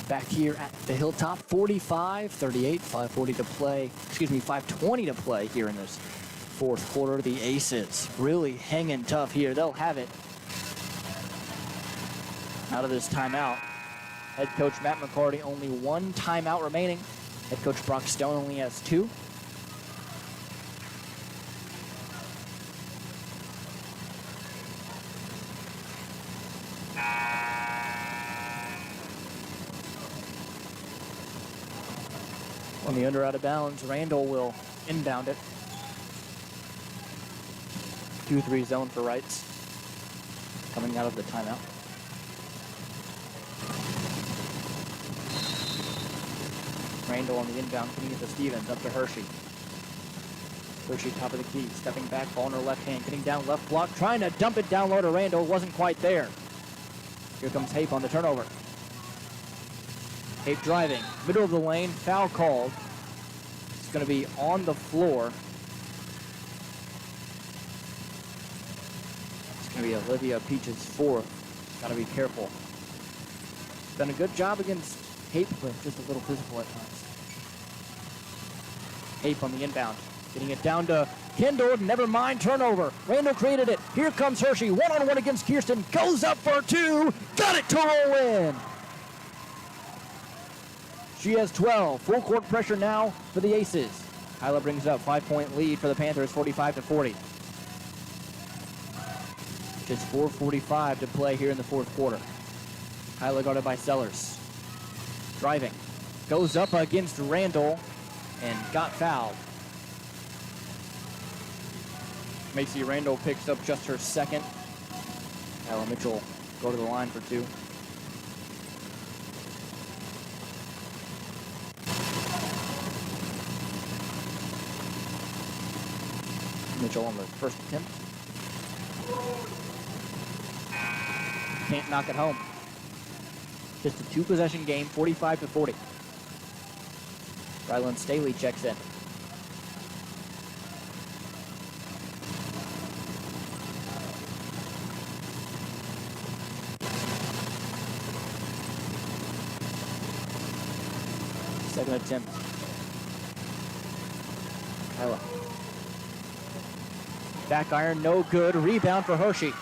Back here at the Hilltop, 45-38, 5:40 to play. 5:20 to play here in this fourth quarter. The Aces really hanging tough here. They'll have it out of this timeout. Head coach Matt McCarty, only 1 timeout remaining. Head coach Brock Stone only has 2. On the under out of bounds, Randall will inbound it. 2-3 zone for Reitz. Coming out of the timeout. Randall on the inbound, putting it to Stevens, up to Hershey. Hershey top of the key, stepping back, ball in her left hand, getting down left block, trying to dump it down low to Randall, wasn't quite there. Here comes Hape on the turnover. Hape driving, middle of the lane, foul called. It's going to be on the floor. It's going to be Olivia Peach's 4th. Got to be careful. Done a good job against Hape, but just a little physical at times. Hape on the inbound, getting it down to Kendall, never mind, turnover. Randall created it. Here comes Hershey, one-on-one against Kirsten, goes up for 2, got it to roll in. She has 12. Full court pressure now for the Aces. Kyla brings up 5-point lead for the Panthers, 45-40. Just 4:45 to play here in the fourth quarter. Kyla guarded by Sellers. Driving. Goes up against Randall and got fouled. Macy Randall picks up just her 2nd. Kyla Mitchell go to the line for 2. Mitchell on the first attempt. Can't knock it home. Just a 2-possession game, 45-40. Rylan Staley checks in. Second attempt. Kyla. Back iron, no good. Rebound for Hershey.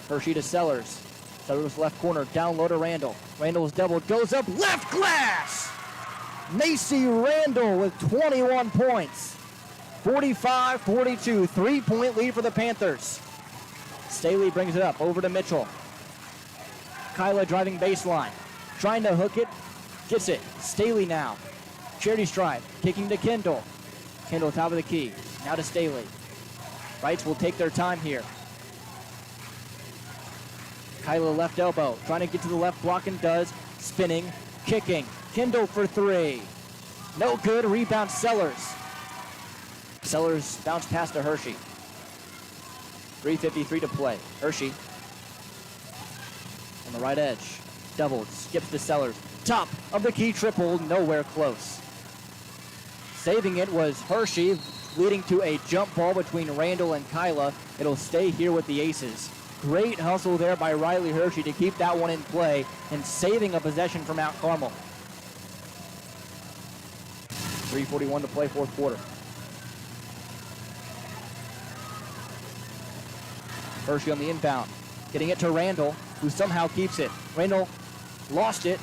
Hershey to Sellers. Sellers left corner, down low to Randall. Randall's doubled, goes up, left glass! Macy Randall with 21 points. 45-42, 3-point lead for the Panthers. Staley brings it up, over to Mitchell. Kyla driving baseline, trying to hook it, gets it. Staley now. Charity stripe, kicking to Kendall. Kendall top of the key, now to Staley. Reitz will take their time here. Kyla left elbow, trying to get to the left block and does. Spinning, kicking. Kendall for 3. No good, rebound Sellers. Sellers bounce pass to Hershey. 3:53 to play. Hershey on the right edge. Doubled, skips to Sellers. Top of the key triple, nowhere close. Saving it was Hershey, leading to a jump ball between Randall and Kyla. It'll stay here with the Aces. Great hustle there by Riley Hershey to keep that one in play and saving a possession for Mount Carmel. 3:41 to play, fourth quarter. Hershey on the inbound, getting it to Randall, who somehow keeps it. Randall lost it.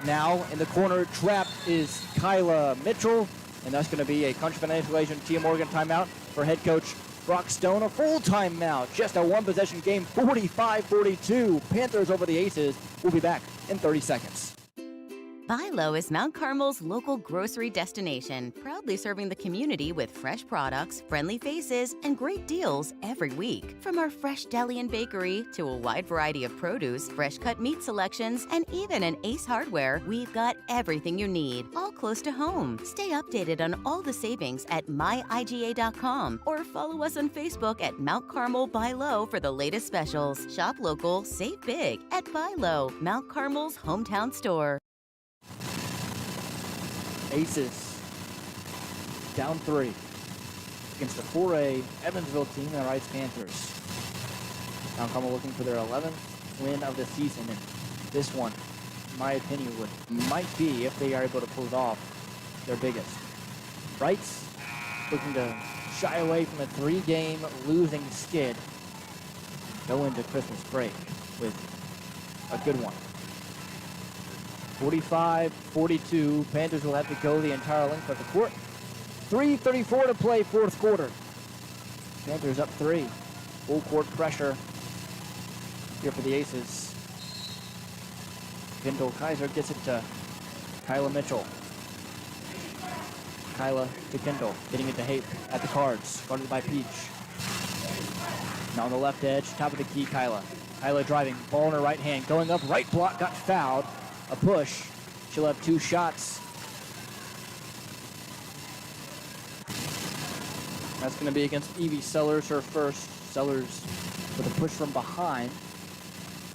Now in the corner trapped is Kyla Mitchell, and that's going to be a country financial Tia Morgan timeout for head coach Brock Stone. A full timeout, just a one-possession game, 45-42. Panthers over the Aces. We'll be back in 30 seconds. Buy Low is Mount Carmel's local grocery destination, proudly serving the community with fresh products, friendly faces, and great deals every week. From our fresh deli and bakery to a wide variety of produce, fresh cut meat selections, and even an Ace Hardware, we've got everything you need, all close to home. Stay updated on all the savings at myiga.com or follow us on Facebook at Mount Carmel Buy Low for the latest specials. Shop local, save big at Buy Low, Mount Carmel's hometown store. Aces down 3 against the 4A Evansville team, the Reitz Panthers. Mount Carmel looking for their 11th win of the season, and this one, in my opinion, might be, if they are able to pull it off, their biggest. Reitz looking to shy away from a 3-game losing skid, go into Christmas break with a good one. 45-42. Panthers will have to go the entire length of the court. 3:34 to play, fourth quarter. Panthers up 3. Full court pressure here for the Aces. Kendall Kaiser gets it to Kyla Mitchell. Kyla to Kendall, getting it to Hape at the Cards, guarded by Peach. Now on the left edge, top of the key, Kyla. Kyla driving, ball in her right hand, going up, right block, got fouled. A push. She'll have 2 shots. That's going to be against Evie Sellers, her first. Sellers with a push from behind.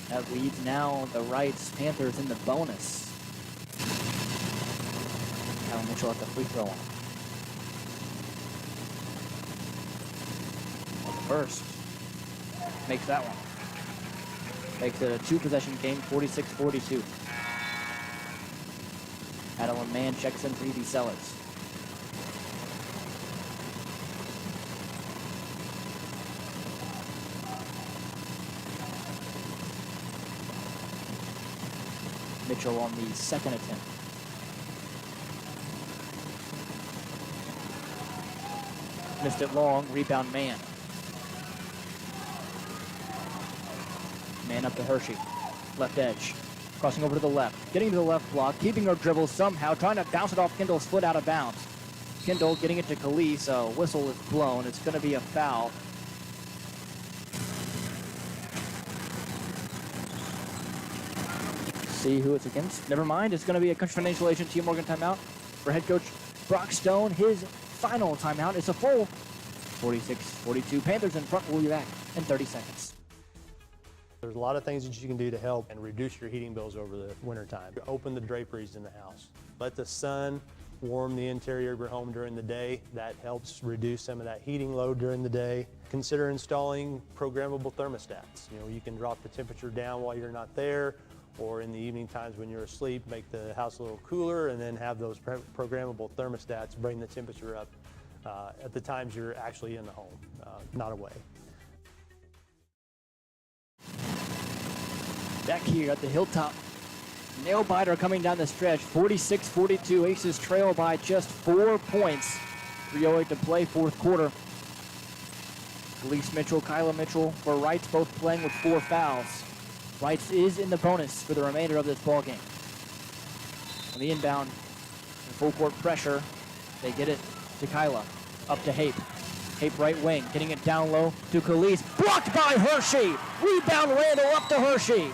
That leads now the Reitz Panthers in the bonus. Kyle Mitchell at the free throw line. Well, the first makes that one. Makes it a 2-possession game, 46-42. Adeline Mann checks in for Evie Sellers. Mitchell on the second attempt. Missed it long, rebound Mann. Mann up to Hershey, left edge. Crossing over to the left, getting to the left block, keeping her dribble somehow, trying to bounce it off Kendall's foot out of bounds. Kendall getting it to Khalees, a whistle is blown. It's going to be a foul. See who it's against. Never mind, it's going to be a country financial agent Tia Morgan timeout for head coach Brock Stone. His final timeout is a full 46-42. Panthers in front. We'll be back in 30 seconds. There's a lot of things that you can do to help and reduce your heating bills over the wintertime. Open the draperies in the house. Let the sun warm the interior of your home during the day. That helps reduce some of that heating load during the day. Consider installing programmable thermostats. You know, you can drop the temperature down while you're not there, or in the evening times when you're asleep, make the house a little cooler, and then have those programmable thermostats bring the temperature up at the times you're actually in the home, not away. Back here at the Hilltop, nail biter coming down the stretch, 46-42. Aces trail by just 4 points. 3:08 to play, fourth quarter. Khalees Mitchell, Kyla Mitchell for Reitz, both playing with 4 fouls. Reitz is in the bonus for the remainder of this ball game. On the inbound, full court pressure, they get it to Kyla, up to Hape. Hape right wing, getting it down low to Khalees, blocked by Hershey. Rebound Randall up to Hershey.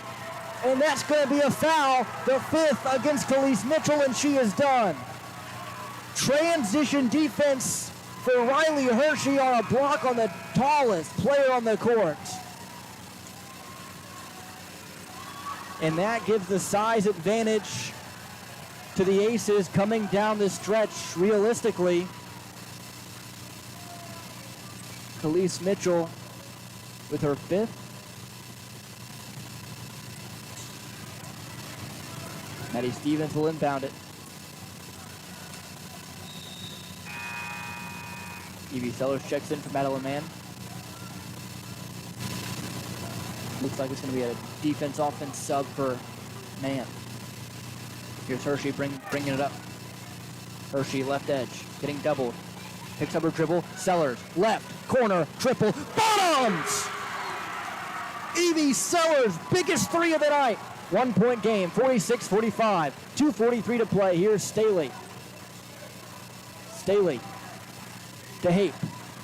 And that's going to be a foul, the 5th against Khalees Mitchell, and she is done. Transition defense for Riley Hershey on a block on the tallest player on the court. And that gives the size advantage to the Aces coming down the stretch. Realistically, Khalees Mitchell with her 5th. Maddie Stevens will inbound it. Evie Sellers checks in for Madeline Mann. Looks like it's going to be a defense-offense sub for Mann. Here's Hershey bringing it up. Hershey left edge, getting doubled. Picks up her dribble. Sellers left corner triple bottoms. Evie Sellers, biggest 3 of the night. 1-point game, 46-45. 2:43 to play. Here's Staley. Staley to Hape.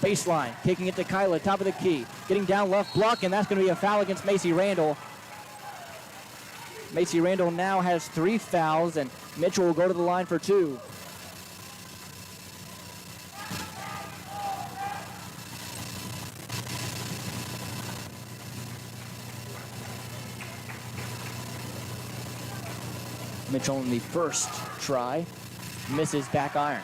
Baseline, kicking it to Kyla, top of the key. Getting down left block, and that's going to be a foul against Macy Randall. Macy Randall now has 3 fouls, and Mitchell will go to the line for 2. Mitchell in the first try, misses back iron.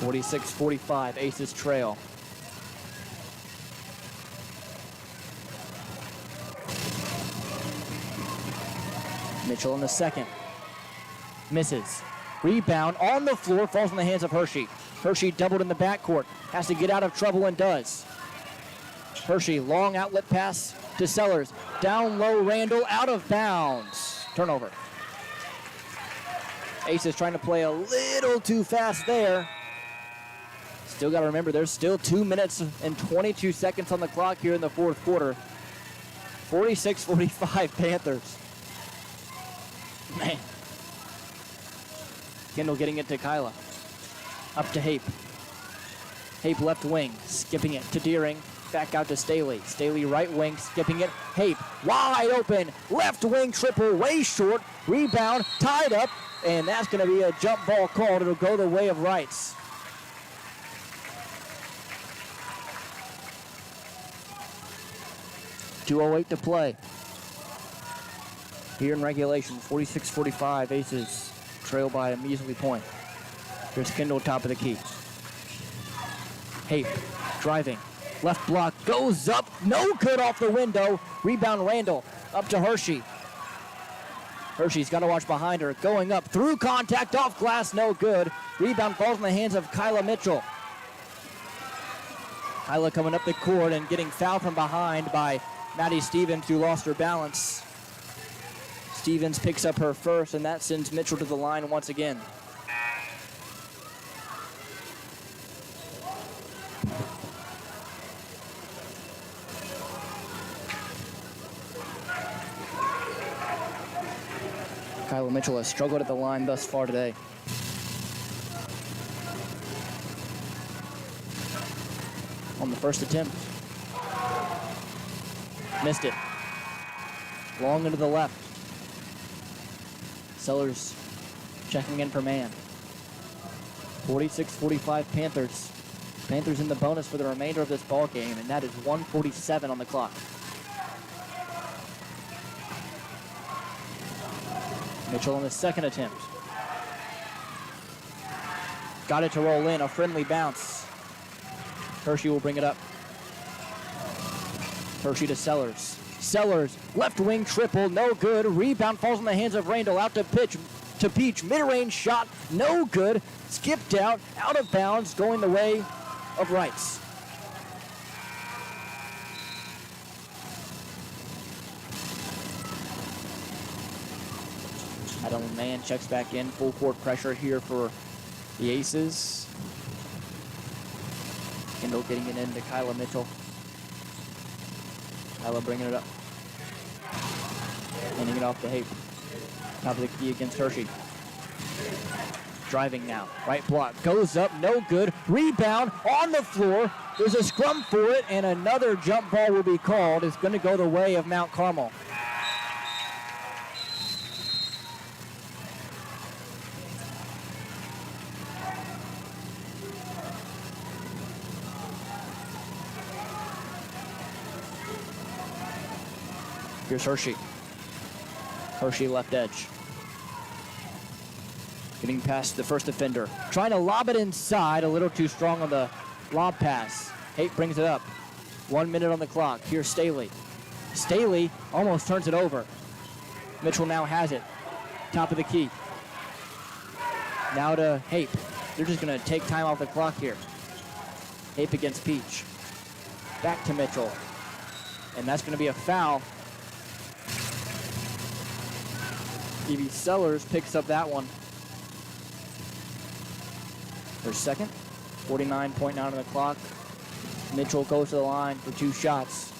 (46-45), Aces trail. Mitchell in the second, misses. Rebound on the floor, falls in the hands of Hershey. Hershey doubled in the backcourt, has to get out of trouble and does. Hershey, long outlet pass to Sellers. Down low, Randall, out of bounds. Turnover. Aces trying to play a little too fast there. Still got to remember, there's still 2 minutes and 22 seconds on the clock here in the fourth quarter. 46-45 Panthers. Man. Kendall getting it to Kyla. Up to Hape. Hape left wing, skipping it to Deering. Back out to Staley. Staley right wing, skipping it. Hape wide open. Left wing triple, way short. Rebound, tied up. And that's going to be a jump ball called. It'll go the way of Reitz. .208 to play. Here in regulation, 46-45. Aces trail by a measly point. Here's Kendall, top of the key. Hape driving. Left block goes up. No good off the window. Rebound Randall. Up to Hershey. Hershey's got to watch behind her. Going up through contact off glass. No good. Rebound falls in the hands of Kyla Mitchell. Kyla coming up the court and getting fouled from behind by Maddie Stevens, who lost her balance. Stevens picks up her first, and that sends Mitchell to the line once again. Kyla Mitchell has struggled at the line thus far today. On the first attempt. Missed it. Long into the left. Sellers checking in for man. 46-45 Panthers. Panthers in the bonus for the remainder of this ball game, and that is 1:47 on the clock. Mitchell on the second attempt. Got it to roll in, a friendly bounce. Hershey will bring it up. Hershey to Sellers. Sellers, left wing triple, no good. Rebound falls in the hands of Randall, out to Peach. Mid-range shot, no good. Skipped out of bounds, going the way of Reitz. Madeline Mann checks back in. Full court pressure here for the Aces. Kendall getting it into Kyla Mitchell. Kyla bringing it up. Handing it off to Hape. Top of the key against Hershey. Driving now. Right block. Goes up. No good. Rebound on the floor. There's a scrum for it, and another jump ball will be called. It's going to go the way of Mount Carmel. Here's Hershey. Hershey left edge. Getting past the first defender. Trying to lob it inside, a little too strong on the lob pass. Haight brings it up. 1 minute on the clock. Here's Staley. Staley almost turns it over. Mitchell now has it. Top of the key. Now to Haight. They're just going to take time off the clock here. Haight against Peach. Back to Mitchell. And that's going to be a foul. Evie Sellers picks up that one. Their second. 49.9 on the clock. Mitchell goes to the line for 2 shots.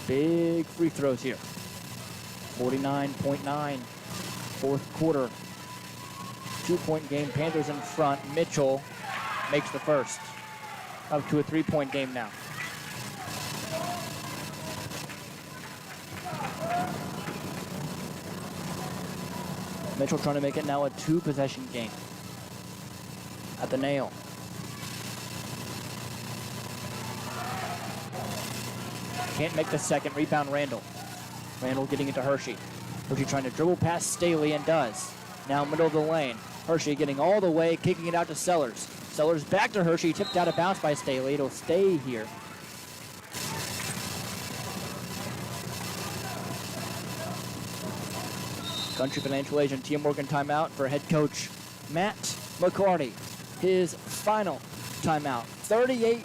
Big free throws here. 49.9. Fourth quarter. 2-point game. Panthers in front. Mitchell makes the first. Up to a 3-point game now. Mitchell trying to make it now a 2-possession game. At the nail. Can't make the second. Rebound Randall. Randall getting it to Hershey. Hershey trying to dribble past Staley and does. Now middle of the lane. Hershey getting all the way, kicking it out to Sellers. Sellers back to Hershey, tipped out of bounds by Staley. It'll stay here. Country Financial Agent T. Morgan timeout for head coach Matt McCarty. His final timeout. 38.5,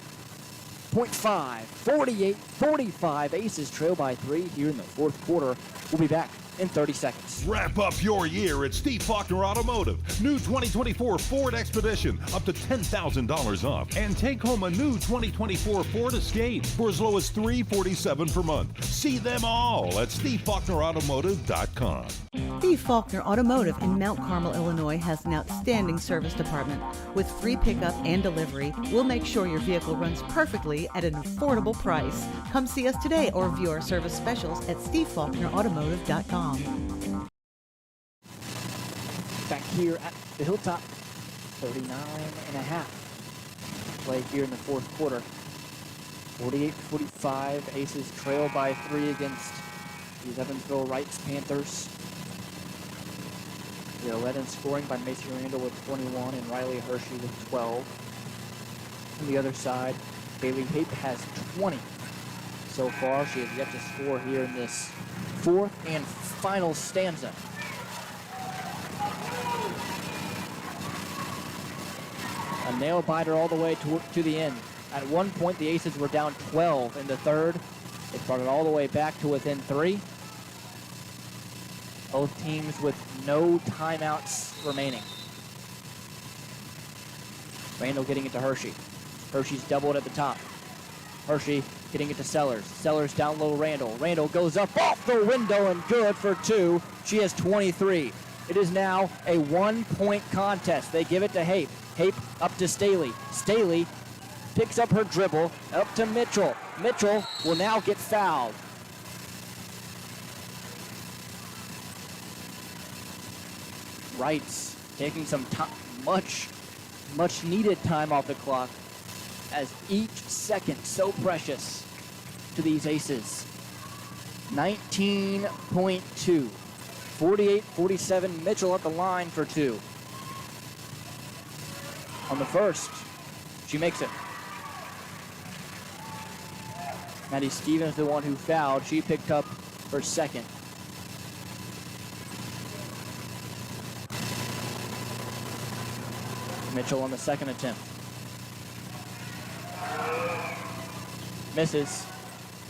48-45. Aces trail by 3 here in the fourth quarter. We'll be back in 30 seconds. Wrap up your year at Steve Faulkner Automotive. New 2024 Ford Expedition, up to $10,000 off. And take home a new 2024 Ford Escape for as low as $347 per month. See them all at SteveFaulknerAutomotive.com. Steve Faulkner Automotive in Mount Carmel, Illinois has an outstanding service department. With free pickup and delivery, we'll make sure your vehicle runs perfectly at an affordable price. Come see us today or view our service specials at SteveFaulknerAutomotive.com. Back here at the Hilltop, 39.5. Play here in the fourth quarter. 48-45. Aces trail by 3 against these Evansville Reitz Panthers. They're led in scoring by Macy Randall with 21 and Riley Hershey with 12. On the other side, Bailey Haight has 20 so far. She has yet to score here in this fourth and final stanza. A nail biter all the way to the end. At one point, the Aces were down 12 in the third. They brought it all the way back to within 3. Both teams with no timeouts remaining. Randall getting it to Hershey. Hershey's doubled at the top. Hershey getting it to Sellers. Sellers down low Randall. Randall goes up off the window and good for 2. She has 23. It is now a 1-point contest. They give it to Haight. Haight up to Staley. Staley picks up her dribble up to Mitchell. Mitchell will now get fouled. Reitz taking some time, much needed time off the clock, as each second so precious to these Aces. 19.2, 48-47. Mitchell at the line for 2. On the first, she makes it. Maddie Stevens, the one who fouled, she picked up her second. Mitchell on the second attempt. Misses.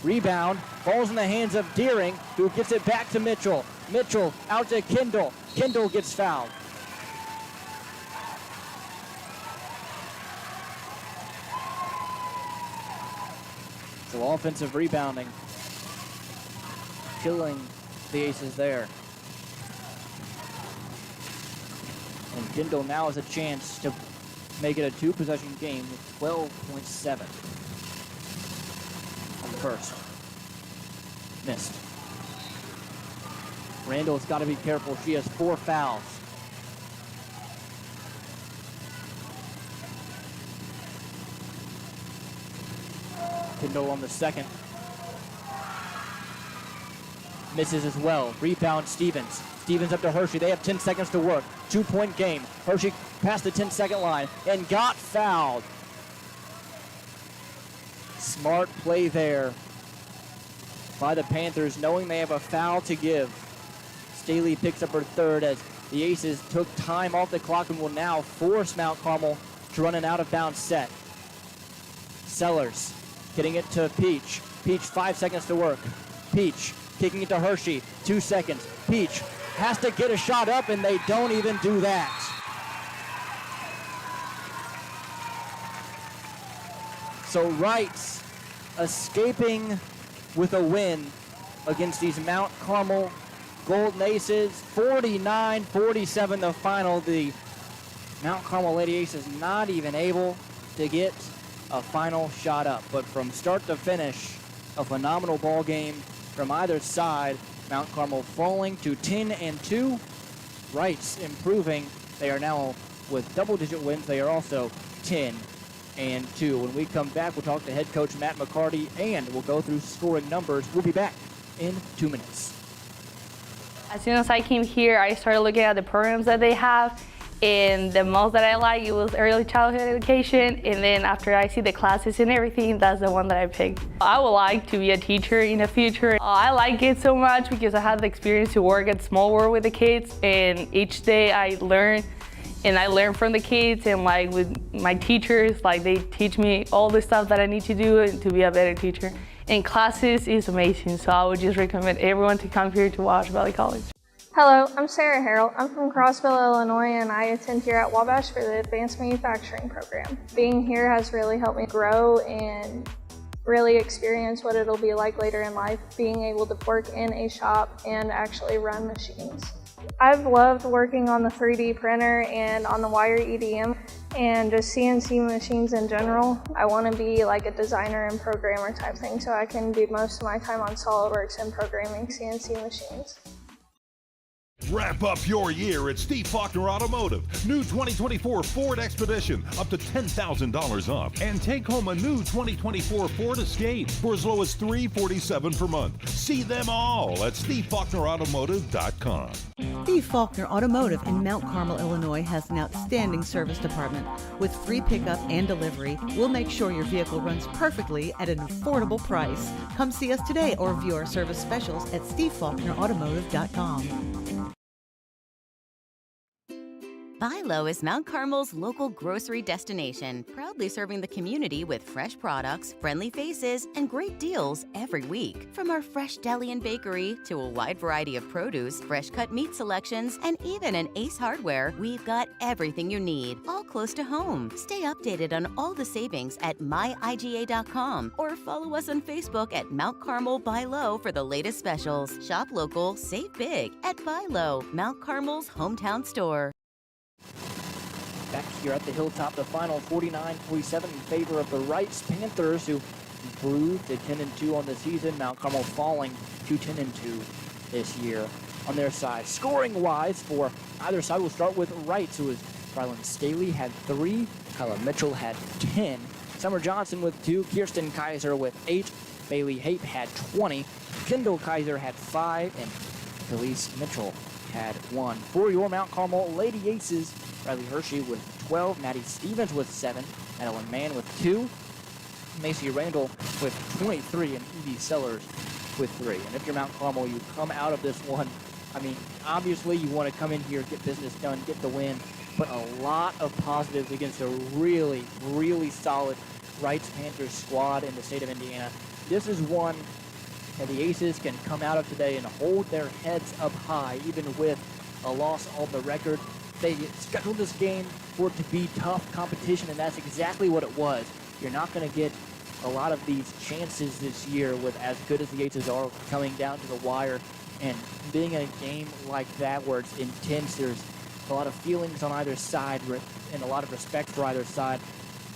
Rebound. Falls in the hands of Deering, who gets it back to Mitchell. Mitchell out to Kendall. Kendall gets fouled. So offensive rebounding. Killing the Aces there. And Kendall now has a chance to make it a 2-possession game with 12.7 on the first. Missed. Randall's got to be careful. She has 4 fouls. Kendall on the second. Misses as well. Rebound Stevens. Stevens up to Hershey. They have 10 seconds to work. 2-point game. Hershey past the 10-second line and got fouled. Smart play there by the Panthers, knowing they have a foul to give. Staley picks up her third as the Aces took time off the clock and will now force Mount Carmel to run an out-of-bounds set. Sellers getting it to Peach. Peach, 5 seconds to work. Peach kicking it to Hershey, 2 seconds. Peach has to get a shot up, and they don't even do that. So Reitz escaping with a win against these Mount Carmel Golden Aces. 49-47 the final. The Mount Carmel Lady Aces not even able to get a final shot up. But from start to finish, a phenomenal ball game from either side. Mount Carmel falling to 10-2. Reitz improving. They are now with double-digit wins. They are also 10-2. When we come back, we'll talk to head coach Matt McCarty, and we'll go through scoring numbers. We'll be back in 2 minutes. As soon as I came here, I started looking at the programs that they have, and the most that I like, it was early childhood education, and then after I see the classes and everything, that's the one that I picked. I would like to be a teacher in the future. I like it so much because I had the experience to work at Small World with the kids, and each day I learn, and I learn from the kids, and like with my teachers, like they teach me all the stuff that I need to do to be a better teacher. And classes is amazing, so I would just recommend everyone to come here to Wabash Valley College. Hello, I'm Sarah Harrell. I'm from Crossville, Illinois, and I attend here at Wabash for the Advanced Manufacturing Program. Being here has really helped me grow and really experience what it'll be like later in life, being able to work in a shop and actually run machines. I've loved working on the 3D printer and on the wire EDM and just CNC machines in general. I want to be like a designer and programmer type thing, so I can do most of my time on SolidWorks and programming CNC machines. Wrap up your year at Steve Faulkner Automotive. New 2024 Ford Expedition, up to $10,000 off. And take home a new 2024 Ford Escape for as low as $347 per month. See them all at SteveFaulknerAutomotive.com. Steve Faulkner Automotive in Mount Carmel, Illinois has an outstanding service department. With free pickup and delivery, we'll make sure your vehicle runs perfectly at an affordable price. Come see us today or view our service specials at SteveFaulknerAutomotive.com. Buy Low is Mount Carmel's local grocery destination, proudly serving the community with fresh products, friendly faces, and great deals every week. From our fresh deli and bakery to a wide variety of produce, fresh cut meat selections, and even an Ace Hardware, we've got everything you need, all close to home. Stay updated on all the savings at myiga.com or follow us on Facebook at Mount Carmel Buy Low for the latest specials. Shop local, save big at Buy Low, Mount Carmel's hometown store. Back here at the Hilltop, the final 49-47 in favor of the Reitz Panthers, who improved to 10-2 on the season. Mount Carmel falling to 10-2 this year on their side. Scoring-wise for either side, we'll start with Reitz, who is Rylan Staley had 3, Kyla Mitchell had 10, Summer Johnson with 2, Kirsten Kaiser with 8, Bailey Hape had 20, Kendall Kaiser had 5, and Elise Mitchell had 1. For your Mount Carmel Lady Aces, Riley Hershey with 12, Maddie Stevens with 7, Madeline Mann with 2, Macy Randall with 23, and Evie Sellers with 3. And if you're Mount Carmel, you come out of this one, I mean, obviously you want to come in here, get business done, get the win, but a lot of positives against a really, really solid Reitz Panthers squad in the state of Indiana. This is one that the Aces can come out of today and hold their heads up high, even with a loss on the record. They scheduled this game for it to be tough competition, and that's exactly what it was. You're not going to get a lot of these chances this year with as good as the Aces are coming down to the wire. And being in a game like that where it's intense, there's a lot of feelings on either side and a lot of respect for either side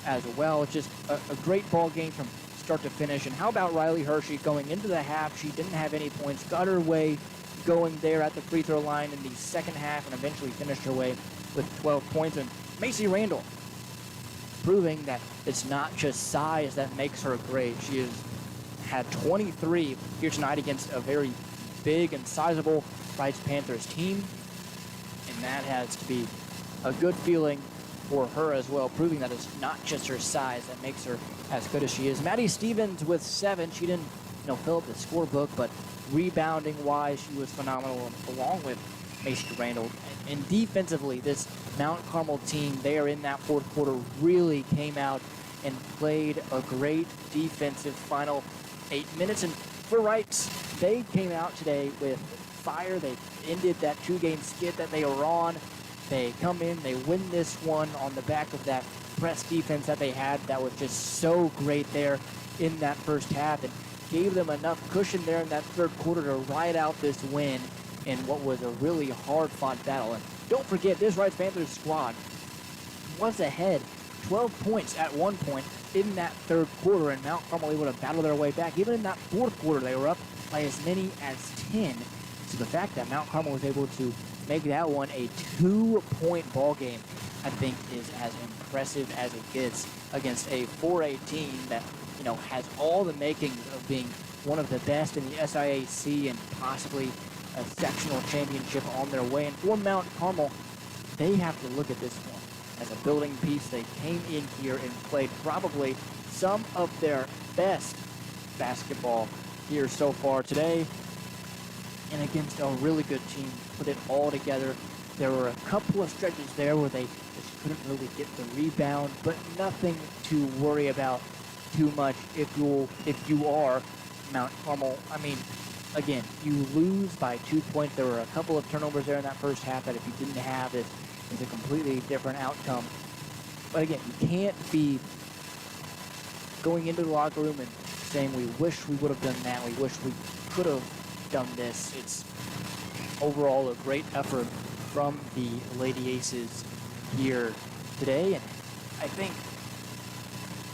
as well. It's just a great ball game from start to finish. And how about Riley Hershey going into the half? She didn't have any points, got her way going there at the free throw line in the second half, and eventually finished her way with 12 points. And Macy Randall proving that it's not just size that makes her great. She has had 23 here tonight against a very big and sizable Reitz Panthers team, and that has to be a good feeling for her as well, proving that it's not just her size that makes her as good as she is. Maddie Stevens with 7. She didn't, fill up the scorebook, but rebounding-wise, she was phenomenal, along with Macy Randall. And defensively, this Mount Carmel team, they are in that fourth quarter, really came out and played a great defensive final 8 minutes. And for Reitz, they came out today with fire. They ended that 2-game skid that they were on. They come in, they win this one on the back of that press defense that they had that was just so great there in that first half, and gave them enough cushion there in that third quarter to ride out this win in what was a really hard-fought battle. And don't forget, this Reitz Panthers squad was ahead 12 points at one point in that third quarter, and Mount Carmel able to battle their way back. Even in that fourth quarter, they were up by as many as 10. So the fact that Mount Carmel was able to make that one a 2-point ball game, I think, is as impressive as it gets against a 4A team that, has all the makings of being one of the best in the SIAC and possibly a sectional championship on their way. And for Mount Carmel, they have to look at this one as a building piece. They came in here and played probably some of their best basketball here so far today, and against a really good team, put it all together. There were a couple of stretches there where they just couldn't really get the rebound, but nothing to worry about too much if you are Mount Carmel. I mean, again, you lose by 2 points. There were a couple of turnovers there in that first half that if you didn't have it, is a completely different outcome. But again, you can't be going into the locker room and saying, we wish we would have done that, we wish we could have done this. It's overall a great effort from the Lady Aces here today, and I think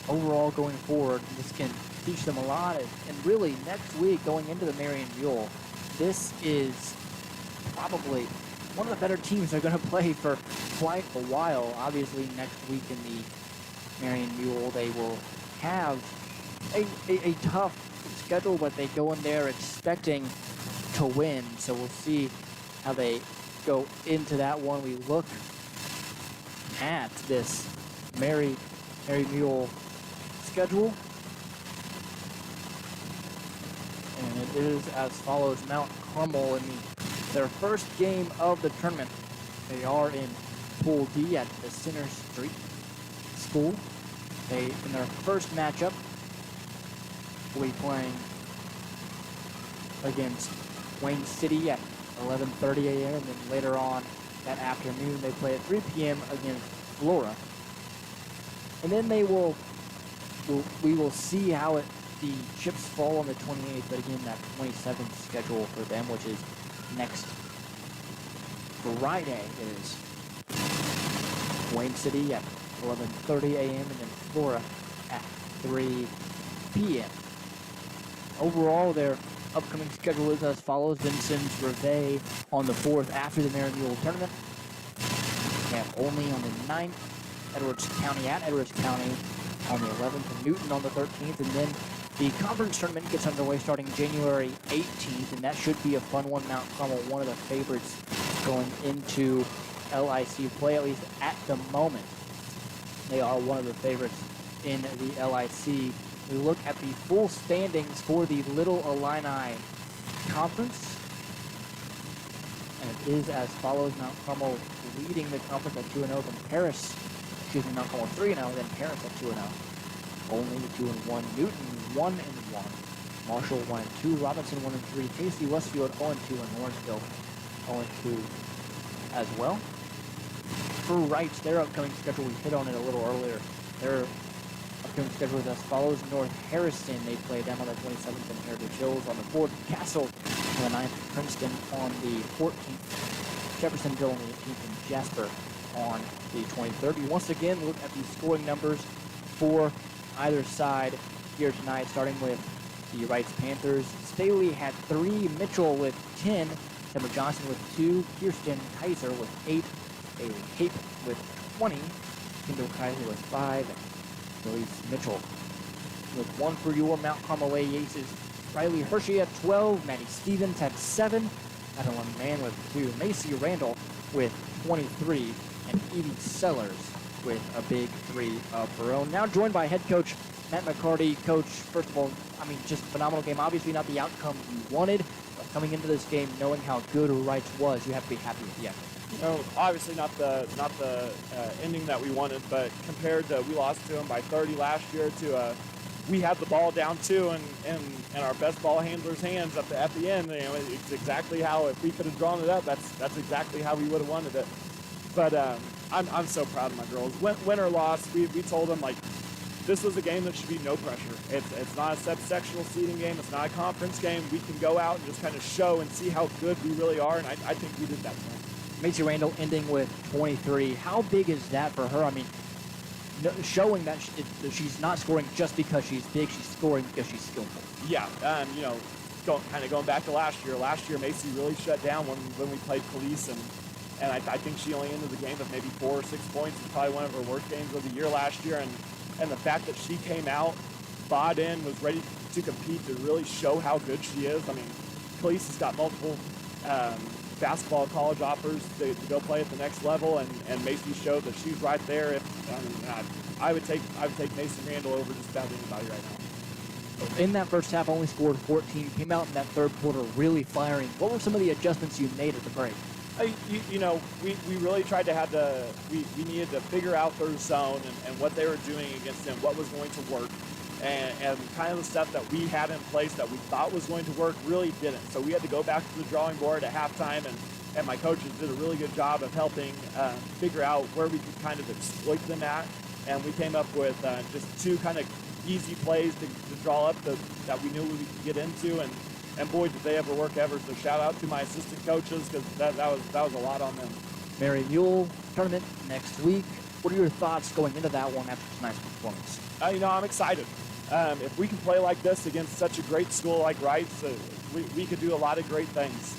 overall going forward, this can teach them a lot. And really, next week going into the Marion Mule, this is probably one of the better teams they're going to play for quite a while. Obviously, next week in the Marion Mule, they will have a tough schedule, but they go in there expecting to win. So we'll see how they go into that one. We look at this Mary Mule schedule, and it is as follows. Mount Carmel in their first game of the tournament, they are in Pool D at the Center Street School. They, in their first matchup, will be playing against Wayne City at 11:30 a.m. and then later on that afternoon they play at 3 p.m. against Flora. And then we will see how the chips fall on the 28th, but again that 27th schedule for them, which is next Friday, is Wayne City at 11:30 a.m. and then Flora at 3 p.m. Overall, their upcoming schedule is as follows. Vincent's Reveille on the 4th after the Marion Mule tournament. They have only on the 9th, Edwards County at Edwards County on the 11th, and Newton on the 13th, and then the conference tournament gets underway starting January 18th, and that should be a fun one. Mount Carmel, one of the favorites going into LIC play, at least at the moment. They are one of the favorites in the LIC. We look at the full standings for the Little Illini Conference, and it is as follows. Mount Carmel leading the conference at 2-0, then Mount Carmel 3-0, then Paris at 2-0. Only 2-1, Newton 1-1, Marshall 1-2, Robinson 1-3, Casey Westfield 0-2, and Lawrenceville 0-2 as well. For Reitz, their upcoming schedule, we hit on it a little earlier. Their upcoming schedule is as follows. North Harrison, they play them on the 27th, and Heritage Hills on the 4th, Castle on the 9th, Princeton on the 14th, Jeffersonville on the 18th, and Jasper on the 23rd. We once again look at the scoring numbers for either side here tonight, starting with the Reitz Panthers. Staley had 3, Mitchell with 10, Deborah Johnson with 2, Kirsten Kaiser with 8, Bailey Cape with 20, Kendall Kaiser with 5, and Elise Mitchell with 1 for your Mount Carmel Lady Aces. Riley Hershey at 12, Maddie Stevens had 7, Madeline Mann with 2, Macy Randall with 23, and Evie Sellers with a big 3 of her own. Now joined by head coach Matt McCarty. Coach, first of all, I mean, just a phenomenal game. Obviously not the outcome you wanted, but coming into this game, knowing how good Reitz was, you have to be happy with the effort. You know, obviously not the ending that we wanted, but compared to we lost to them by 30 last year to we had the ball down too, and our best ball handler's hands at the end. You know, it's exactly how, if we could have drawn it up, that's exactly how we would have wanted it. But I'm so proud of my girls. Win or loss, we told them, like, this was a game that should be no pressure. It's not a sectional seeding game. It's not a conference game. We can go out and just kind of show and see how good we really are, and I think we did that tonight. Macy Randall ending with 23. How big is that for her? I mean, showing that she's not scoring just because she's big, she's scoring because she's skillful. Yeah, you know, going back to last year. Last year, Macy really shut down when we played Police, and I think she only ended the game with maybe 4 or 6 points. It's probably one of her worst games of the year last year, and the fact that she came out, bought in, was ready to compete, to really show how good she is. I mean, Police has got multiple basketball college offers to go play at the next level, and Macy showed that she's right there. I would take Macy Randall over just about anybody right now. In that first half, only scored 14. Came out in that third quarter really firing. What were some of the adjustments you made at the break? You know, we really tried to we needed to figure out their zone and what they were doing against them, what was going to work. And kind of the stuff that we had in place that we thought was going to work really didn't. So we had to go back to the drawing board at halftime, and my coaches did a really good job of helping figure out where we could kind of exploit them at. And we came up with just 2 kind of easy plays to draw up that we knew we could get into. And boy, did they ever work ever. So shout out to my assistant coaches, because that was a lot on them. Mary Mule tournament next week. What are your thoughts going into that one after tonight's performance? You know, I'm excited. If we can play like this against such a great school like Reitz, we could do a lot of great things.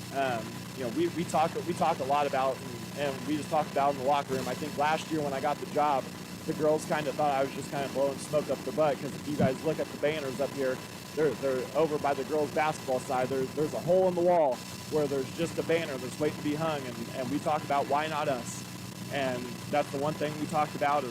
You know, we talk a lot about, and we just talked about in the locker room. I think last year when I got the job, the girls kind of thought I was just kind of blowing smoke up their butt, because if you guys look at the banners up here, they're over by the girls basketball side. There's a hole in the wall where there's just a banner that's waiting to be hung, and we talk about why not us. And that's the one thing we talked about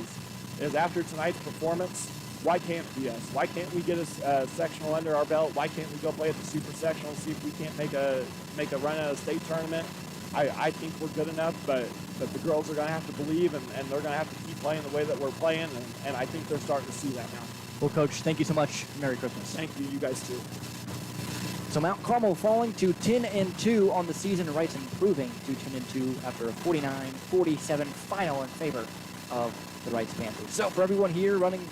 is after tonight's performance, why can't it be us? Why can't we get a sectional under our belt? Why can't we go play at the super sectional and see if we can't make a run at a state tournament? I think we're good enough, but the girls are going to have to believe, and they're going to have to keep playing the way that we're playing, and I think they're starting to see that now. Well, Coach, thank you so much. Merry Christmas. Thank you. You guys too. So Mount Carmel falling to 10-2 on the season. Reitz improving to 10-2 after a 49-47 final in favor of the Reitz Panthers. So for everyone here running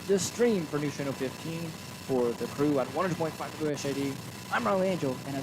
this stream for News Channel 15, for the crew at 100.5 WSAD, I'm Riley Angel, and as always,